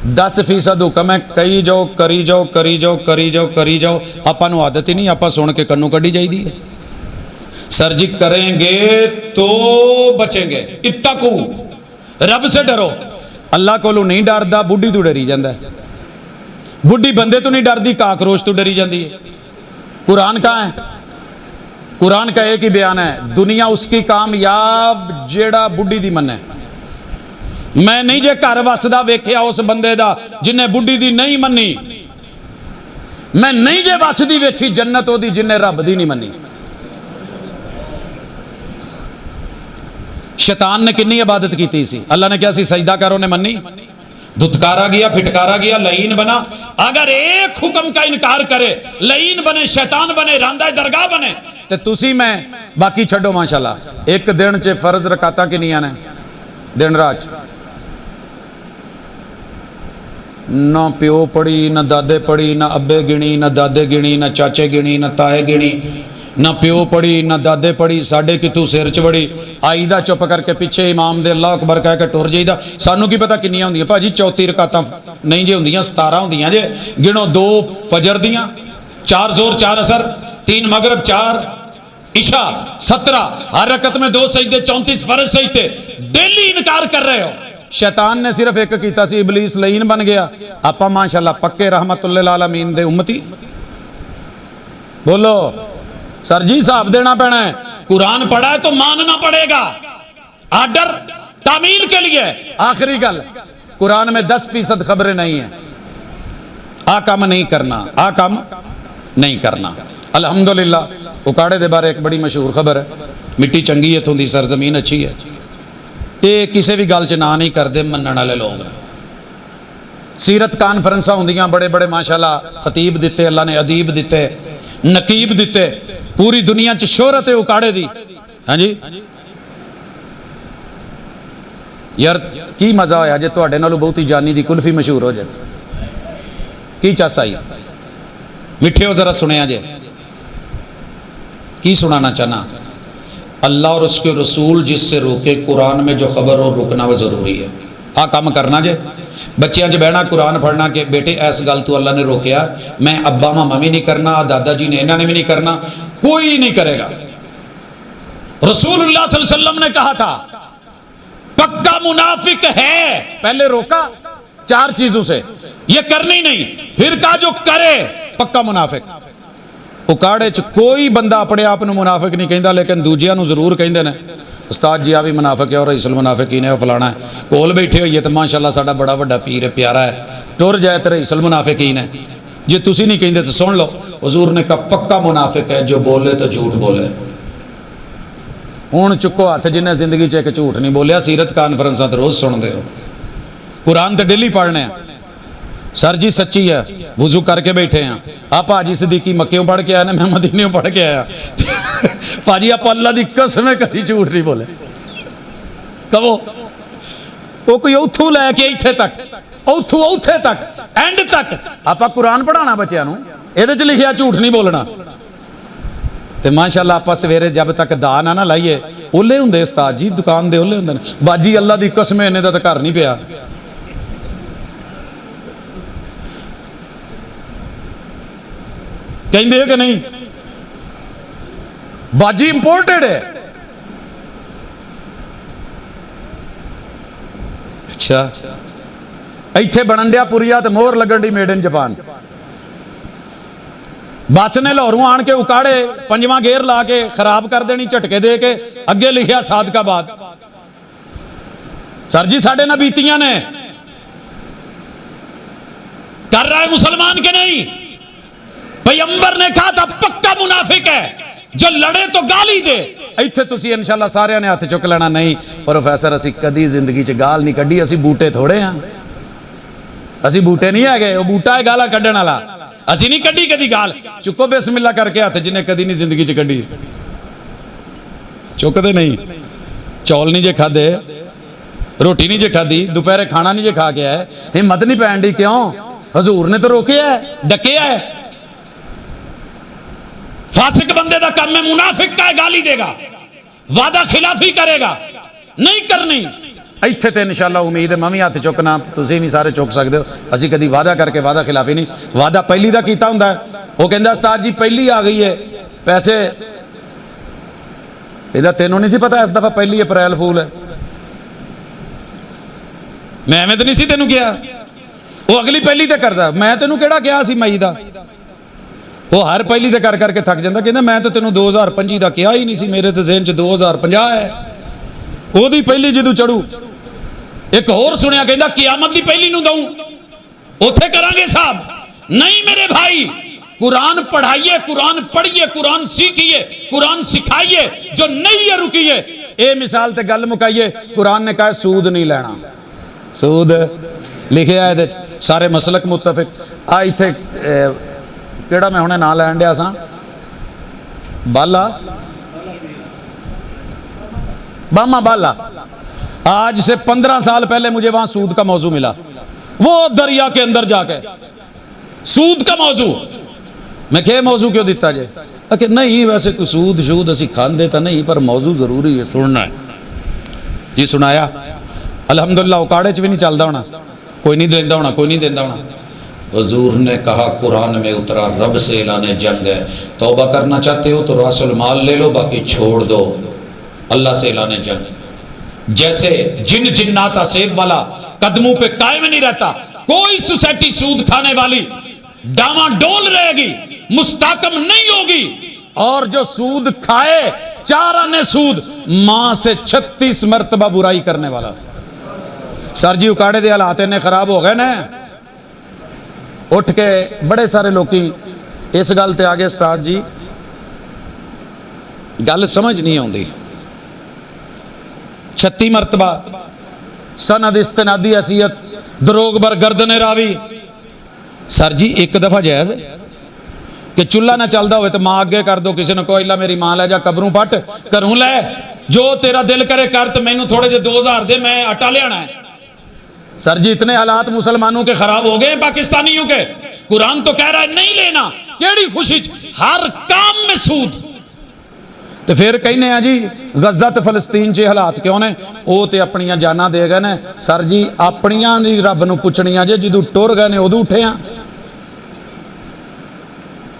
10% حکم ہے کئی جاؤ کری جاؤ کری جاؤ کری جاؤ کری جاؤ آپ عادت ہی نہیں آپ سن کے کنوں کڈی جائی دی ہے سر جی کریں گے تو بچیں گے اتقو رب سے ڈرو اللہ کو نہیں ڈردا بڈھی تو ڈری جاندہ ہے بڈھی بندے تو نہیں ڈردی کاکروچ تو ڈری جاندی ہے قرآن کہاں ہے قرآن کا ایک ہی بیان ہے دنیا اس کی کامیاب جیڑا بڈھی دی من ہے میں نہیں جے گھر وسدا ویکھیا اس بندے دا جنہیں بڈھی دی نہیں منی میں نہیں جے وسدی ویکھی جنت او دی جنہیں رب دی نہیں منی شیطان نے کنی عبادت کی تھی سی اللہ نے کیا سی سجدہ کرو نے منی دھتکارا گیا پھٹکارا گیا لعین بنا اگر ایک حکم کا انکار کرے لعین بنے شیطان بنے راندہ درگاہ بنے تے تسی میں باقی چھڑو ماشاءاللہ ایک دن چے فرض رکعتاں کنیاں نے دن رات نہ پیو پڑھی نہ دادے پڑھی نہ ابے گنی نہ دادے گنی نہ چاچے گنی نہ تائے گنی نہ پیو پڑھی نہ دادے پڑھی ساڑھے کی تو سیر چوڑی آئی دا چپ کر کے پیچھے امام دے اللہ اکبر کہہ کے ٹور جائی دا سانو کی پتہ کنیاں ہوندی ہیں پا جی 34 رکعتاں نہیں جے ہوندی ہیں 17 ہوندی ہیں جے گنو 2 فجر دیاں 4 زور 4 اثر 3 مغرب 4 عشاء 17 ہر رکعت میں 2 سجدے 34 فرض سجدے ڈیلی انکار کر رہے ہو شیطان نے صرف ایک کیتا سی ابلیس لعین بن گیا آپا ماشاءاللہ پکے رحمت اللہ العالمین دے امتی بولو سر جی صاحب دینا پڑنا ہے قرآن پڑھا ہے تو ماننا پڑے گا آرڈر تعمیل کے لیے آخری گل قرآن میں 10% خبریں نہیں ہیں کام نہیں کرنا کام نہیں کرنا الحمدللہ اکاڑے دے بارے ایک بڑی مشہور خبر ہے مٹی چنگی ہے تھوندی سرزمین اچھی ہے یہ کسی بھی گل چ نہ نہیں کرتے منن والے لوگ سیرت کانفرنساں ہوندیاں بڑے بڑے ماشاءاللہ خطیب دیتے اللہ نے ادیب دیتے نقیب دیتے پوری دنیا چ شہرت ہے اکاڑے دی ہاں جی یار کی مزہ ہویا جے تواڈے نالوں بہت ہی جانی دی کلفی مشہور ہو جاتی کی چس آئی میٹھے ہو ذرا سنیا جے کی سنانا چاہنا اللہ اور اس کے رسول جس سے روکے قرآن میں جو خبر ہو رکنا وہ ضروری ہے کام کرنا جے بچیاں جو بہنا قرآن پڑھنا کہ بیٹے ایس گل تو اللہ نے روکیا میں ابا ماما بھی نہیں کرنا دادا جی نے انہوں نے بھی نہیں کرنا کوئی نہیں کرے گا رسول اللہ صلی اللہ علیہ وسلم نے کہا تھا پکا منافق ہے پہلے روکا 4 چیزوں سے یہ کرنی نہیں پھر کہا جو کرے پکا منافق اکاڑے چ کوئی بندہ اپنے آپ نو منافق نہیں کہندا لیکن دوجیاں نو ضرور کہندے نے استاد جی آ بھی منافق ہے اور رئیس المنافقین ہے فلانا ہے کول بیٹھے ہوئیے تو ماشاءاللہ ساڈا بڑا بڑا پیر ہے پیارا ہے ٹر جائے تو رئیس المنافقین ہے جی تسی نہیں کہندے تو سن لو حضور نے کہا پکا منافق ہے جو بولے تو جھوٹ بولے ہن چکو ہاتھ جنہیں زندگی چ ایک جھوٹ نہیں بولیا سیرت کانفرنساں تے روز سن دے ہو قرآن تے ڈیلی پڑھنے ہیں سر جی سچی ہے وضو کر کے بیٹھے ہیں آپ حاجی صدیقی مکیوں پڑھ کے آیا نا میں مدینیوں پڑھ کے آیا فاجی آپ اللہ دی قسم ہے کدی جھوٹ نہیں بولے کہو وہ کوئی اوتھو لے کے ایتھے تک اوتھو اوتھے تک اینڈ تک آپ قرآن پڑھانا بچیاں نو ایدے چ لکھیا جھوٹ نہیں بولنا تے ماشاءاللہ آپ سویرے جب تک دا نہ لائیے اولے ہوندے استاد جی دکان دے اولے ہوندے باجی اللہ دی قسم انہیں دا گھر نہیں پیا کہیں دے کہ نہیں باجی امپورٹڈ ہے اچھا ایتھے بننڈیا پوریا تے مور لگن دی میڈ ان جاپان بس نے لاہوروں آن کے اکاڑے 5واں گیئر لا کے خراب کر دینی جھٹکے دے کے اگے لکھیا صادقہ باد سر جی ساڈے نہ بیتیاں نے کر رہا ہے مسلمان کے نہیں پیغمبر نے کہا تھا پکا منافق ہے جو لڑے تو گالی دے ایتھے تسی انشاءاللہ سارے نے ہاتھ چک لینا نہیں پروفیسر اسی کدی زندگی چ گال نہیں کڈی اسی بوٹے تھوڑے ہیں اسی بوٹے نہیں ہے گئے وہ بوٹا ہے گالا کڈن والا اسی نہیں کڈی کدی گال چکو بسم اللہ کر کے ہاتھ جنہیں کدی نہیں زندگی چ کڈی چکتے نہیں چول نہیں جے کھادے روٹی نہیں جے کھادی دوپہرے کھانا نہیں جے کھا کے آئے ہمت نہیں پہن دی کیوں حضور نے تو روکے ہے ڈکیا ہے فاسق بندے دا کام میں منافق کا گالی دے گا وعدہ خلافی کرے گا نہیں کرنی ایتھے تے انشاءاللہ امید ہے میں بھی ہاتھ چکنا تسی بھی سارے چک سکتے ہو اسی کدی وعدہ کر کے وعدہ خلافی نہیں وعدہ پہلی دا کیتا ہوندا ہے وہ کہندا استاد جی پہلی آ گئی ہے پیسے یہ تینوں نہیں سی پتا اس دفعہ پہلی اپریل فول ہے میں ایویں تو نہیں سی تینوں کیا وہ اگلی پہلی تے کردا میں تینوں کیڑا کیا سی مئی دا وہ ہر پہلی تے کر کر کے تھک جاندا کہندا میں تو تینوں 2025 دا کیا ہی نہیں سی میرے تے ذہن چ 2050 ہے وہ دی پہلی جدوں چڑھو ایک اور سنیا کہندا قیامت دی پہلی نو دوں اوتھے کران گے صاحب نہیں میرے بھائی قرآن پڑھائیے قرآن پڑھیے قرآن سیکھیے قرآن سکھائیے جو نہیں ہے رکیے اے مثال تے گل مکائیے قرآن نے کہا سود نہیں لینا سود لکھے آئے دے سارے مسلک متفق آئی تھے کیڑا میں ہونے نہ لین دیا ساں بالا باما بالا آج سے 15 سال پہلے مجھے وہاں سود کا موضوع ملا وہ دریا کے اندر جا کے سود کا موضوع میں کہ موضوع کیوں دیتا جائے کہ نہیں ویسے کوئی سود شود اسی کھان دیتا نہیں پر موضوع ضروری ہے سننا ہے یہ سنایا الحمدللہ اکاڑے چ بھی نہیں چلتا ہونا کوئی نہیں دیندہ ہونا کوئی نہیں دیندہ ہونا حضور نے کہا قرآن میں اترا رب سے اعلان جنگ ہے توبہ کرنا چاہتے ہو تو راس المال لے لو باقی چھوڑ دو اللہ سے اعلان جنگ جیسے جن جناتا سیب والا قدموں پہ قائم نہیں رہتا کوئی سوسائٹی سود کھانے والی ڈاما ڈول رہے گی مستحکم نہیں ہوگی اور جو سود کھائے 4 آنے سود ماں سے 36 مرتبہ برائی کرنے والا سر جی اکاڑے دے حالات نے خراب ہو گئے نا اٹھ کے بڑے سارے لوکی اس گل تے آگے استاد جی گل سمجھ نہیں آتی 36 مرتبہ سند استنادی حیثیت دروغ بر گردن راوی سر جی ایک دفعہ جائز کہ چولہا نہ چلتا ہوئے تو ماں آگے کر دو کسی نے کوئی اللہ میری ماں لے جا قبروں پٹ کروں لے جو تیرا دل کرے کر تو میں تھوڑے جے 2000 دے میں آٹا لے آنا ہے سر جی اتنے حالات مسلمانوں کے خراب ہو گئے پاکستانیوں کے قرآن تو کہہ رہا ہے نہیں لینا کیڑی خوشی ہر کام میں سود تو پھر کہنے ہیں جی غزہ تے فلسطین چے حالات کیوں نے او تے اپنیاں جانا دے گئے نے سر جی اپنیاں نہیں رب نو پوچھنیاں جے جدو ٹر گئے نے ادو اٹھے ہیں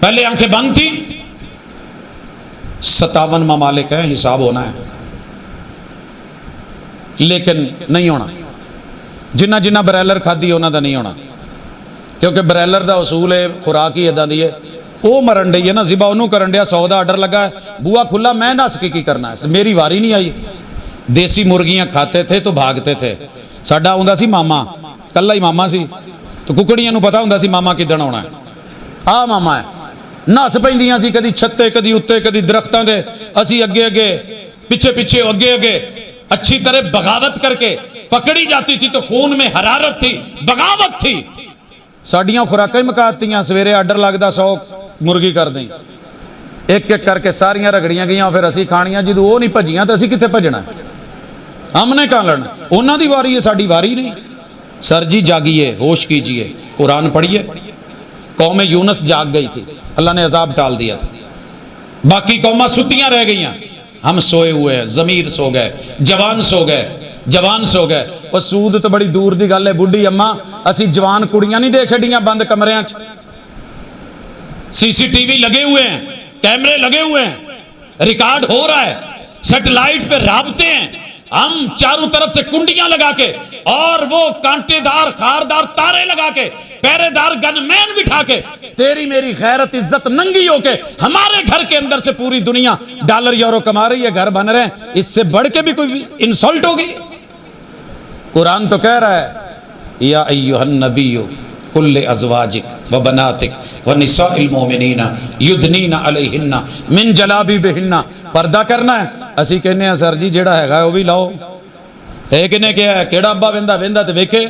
پہلے آنکھیں بند تھی 57 ممالک ہیں حساب ہونا ہے لیکن نہیں ہونا جنہ جنہ بریلر کھادی ہونا دا نہیں ہونا کیونکہ بریلر دا اصول ہے خوراک ہی ادا دی ہے وہ مرن ڈی ہے نا زبا انہوں کرن ڈیا 100 دا آرڈر لگا ہے بوا کھلا میں نہ سکی کی کرنا ہے میری واری نہیں آئی دیسی مرغیاں کھاتے تھے تو بھاگتے تھے ساڈا ہوندا سی ماما کلا ہی ماما سی تو ککڑیاں نو پتا ہوندا سی ماما کدن آنا ہے آ ماما ہے نس پیندیاں سی کدی چھتے کدی اتے کدی درختاں دے اسی اگے اگے پیچھے پیچھے اگے اگے اچھی طرح بغاوت کر کے پکڑی جاتی تھی تو خون میں حرارت تھی بغاوت تھی ساڑیاں خوراکیں ہی مکاتیاں سویرے آرڈر لگدا 100 مرغی کر دیں ایک ایک کر کے ساریاں رگڑیاں گئیاں پھر اسی کھانیاں جدو وہ نہیں بھجیاں تو اسی کتے بھجنا ہم نے کہاں لڑنا انہاں دی واری ہے ساڑی واری نہیں سر جی جاگیے ہوش کیجئے قرآن پڑھیے قوم یونس جاگ گئی تھی اللہ نے عذاب ٹال دیا تھا باقی قوماں ستیاں رہ گئیاں ہم سوئے ہوئے ہیں ضمیر سو گئے جوان سو گئے جوان سو گئے اور سود تو بڑی دور دی گل ہے بڈھی اماں اسی جوان کڑیاں نہیں دے چھڑیاں بند کمریاں سی سی ٹی وی لگے ہوئے ہیں کیمرے لگے ہوئے ہیں ریکارڈ ہو رہا ہے سیٹلائٹ پہ رابطے ہیں ہم چاروں طرف سے کنڈیاں لگا کے اور وہ کانٹے دار خاردار تارے لگا کے پہرے دار گن مین بٹھا کے تیری میری غیرت عزت ننگی ہو کے ہمارے گھر کے اندر سے پوری دنیا ڈالر یورو کما رہی ہے گھر بن رہے ہیں اس سے بڑھ کے بھی کوئی انسلٹ ہوگی قرآن تو کہہ رہا ہے یا ایھا النبی کل ازواجک و بناتک و نساء المؤمنین یدنین علیہن من جلابیبہن پردہ کرنا ہے اسی کہنے ہیں سر جی جیڑا ہے گا وہ بھی لاؤ ایک نے کیا ہے کیڑا ابا ویندا ویندا تے ویکھے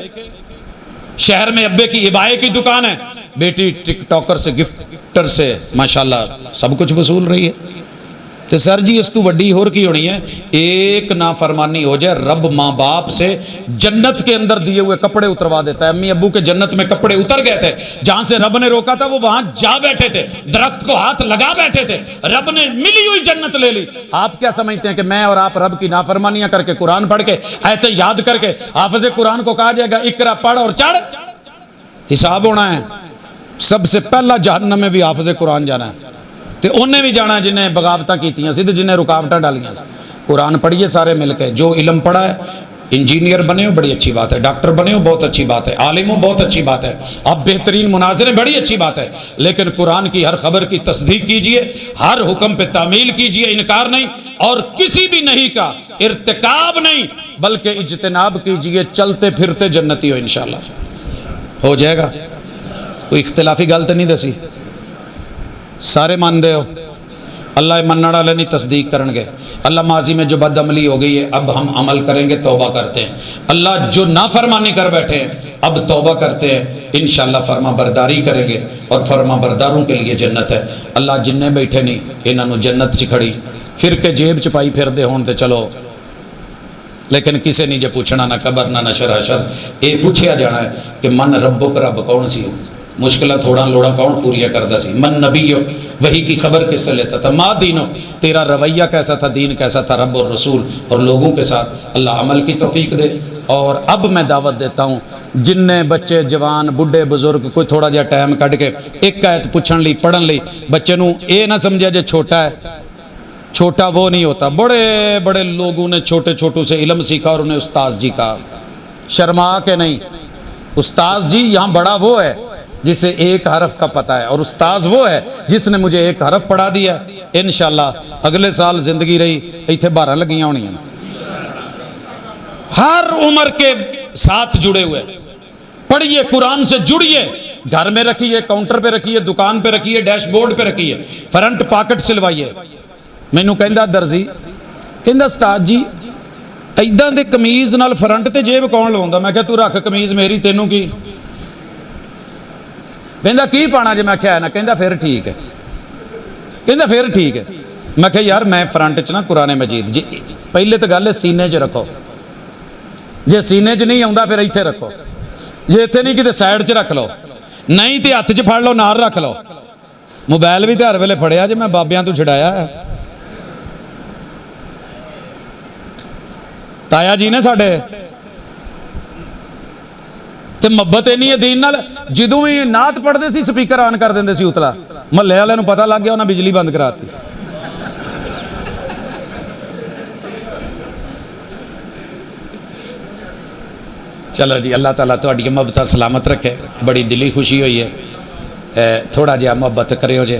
شہر میں ابے کی ابائے کی دکان ہے بیٹی ٹک ٹاکر سے گفٹر سے ماشاءاللہ سب کچھ وصول رہی ہے تو سر جی اس تو وڈی ہور کی ہونی ہے ایک نافرمانی ہو جائے رب ماں باپ سے جنت کے اندر دیے ہوئے کپڑے اتروا دیتا ہے امی ابو کے جنت میں کپڑے اتر گئے تھے جہاں سے رب نے روکا تھا وہ وہاں جا بیٹھے تھے درخت کو ہاتھ لگا بیٹھے تھے رب نے ملی ہوئی جنت لے لی آپ کیا سمجھتے ہیں کہ میں اور آپ رب کی نافرمانیاں کر کے قرآن پڑھ کے آیتیں یاد کر کے حافظ قرآن کو کہا جائے گا اقرا پڑھ اور چڑھ حساب ہونا ہے سب سے پہلا جہنم میں بھی حافظ قرآن جانا ہے تو انہیں بھی جانا ہے جنہیں بغاوتاں کیتیاں سیدھے جنہیں رکاوٹاں ڈالیاں قرآن پڑھیے سارے مل کے جو علم پڑھا ہے انجینئر بنے ہو بڑی اچھی بات ہے ڈاکٹر بنے ہو بہت اچھی بات ہے عالم ہو بہت اچھی بات ہے اب بہترین مناظریں بڑی اچھی بات ہے لیکن قرآن کی ہر خبر کی تصدیق کیجئے ہر حکم پہ تعمیل کیجئے انکار نہیں اور کسی بھی نہیں کا ارتکاب نہیں بلکہ اجتناب کیجئے چلتے پھرتے جنتی ہو انشاءاللہ ہو جائے گا کوئی اختلافی گل تو نہیں دسی سارے مان دے ہو اللہ منع والے نہیں تصدیق کرن گے اللہ ماضی میں جو بد عملی ہو گئی ہے اب ہم عمل کریں گے توبہ کرتے ہیں اللہ جو نافرمانی کر بیٹھے ہیں اب توبہ کرتے ہیں انشاءاللہ فرما برداری کریں گے اور فرما برداروں کے لیے جنت ہے اللہ جننے بیٹھے نہیں انہاں نو جنت چ کھڑی پھر کے جیب چ پائی پھر دے ہون تے چلو لیکن کسے نہیں جے پوچھنا نہ قبر نہ نشر حشر اے پوچھیا جانا ہے کہ من ربک رب کون سی ہو مشکلہ تھوڑا لوڑا کون پوریا کردہ سی من نبی ہو وہی کی خبر کس سے لیتا تھا ما دینو تیرا رویہ کیسا تھا دین کیسا تھا رب اور رسول اور لوگوں کے ساتھ اللہ عمل کی توفیق دے اور اب میں دعوت دیتا ہوں جننے بچے جوان بڈھے بزرگ کوئی تھوڑا جا ٹائم کٹ کے ایک آیت پوچھن لی پڑھن لی بچے نو اے نہ سمجھا جے چھوٹا ہے چھوٹا وہ نہیں ہوتا بڑے بڑے لوگوں نے چھوٹے چھوٹوں سے علم سیکھا اور انہیں استاذ جی کہا شرما کے نہیں استاذ جی یہاں بڑا وہ ہے جسے ایک حرف کا پتہ ہے اور استاذ وہ ہے جس نے مجھے ایک حرف پڑھا دیا انشاءاللہ اگلے سال زندگی رہی ایتھے 12 لگیاں ہونی ہیں ہر عمر کے ساتھ جڑے ہوئے پڑھیے قرآن سے جڑیے گھر میں رکھیے کاؤنٹر پہ رکھیے دکان پہ رکھیے ڈیش بورڈ پہ رکھیے فرنٹ پاکٹ سلوائیے میں نو کہندہ درزی کہندہ استاد جی ایدہ دے کمیز نال فرنٹ تے جیب کون لوندہ میں کہا تو رکھ کمیز میری تینوں کی کہندہ کی پانا جی میں کہا ہے نا کہندہ پھر ٹھیک ہے کہندہ پھر ٹھیک ہے میں کہا یار میں فرنٹ چنا قرآن مجید جی پہلے تو گل ہے سینے چ رکھو جی سینے چ نہیں آؤں پھر ایتھے رکھو جی ایتھے نہیں کتے سائڈ چ رکھ لو نہیں تے ہاتھ چ پھڑ لو نال رکھ لو موبائل بھی تے ہر ویلے پھڑیا جی میں بابیاں تو چھڑایا ہے تایا جی نے ساڈے تے محبت اینی ہے دین نال جدوں ہی نعت پڑھدے سی سپیکر آن کر دیندے سی اتلا محلے والے نوں پتہ لگ گیا انہاں بجلی بند کراتی چلو جی اللہ تعالیٰ تہاڈی محبت سلامت رکھے بڑی دلی خوشی ہوئی ہے تھوڑا جہا محبت کریو جے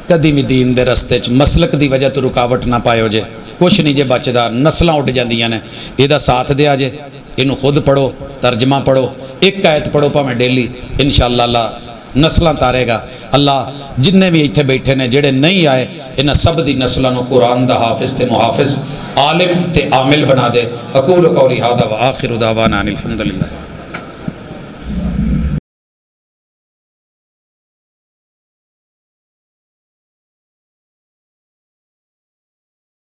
کدی بھی دین دے رستے چ مسلک دی وجہ تو رکاوٹ نہ پائیو جے کچھ نہیں جے بچدا نسلاں اٹھ جاندیاں نے یہ ساتھ دیا جے انہوں خود پڑھو ترجمہ پڑھو ایک آیت پڑھو پا میں ڈیلی انشاءاللہ اللہ نسلہ تارے گا اللہ جننے بھی ایتھے بیٹھے نے جڑے نہیں آئے انہاں سب دی نسلہ نو قرآن دا حافظ تے محافظ عالم تے عامل بنا دے اقول قولی ھذا وآخر دعوانا الحمدللہ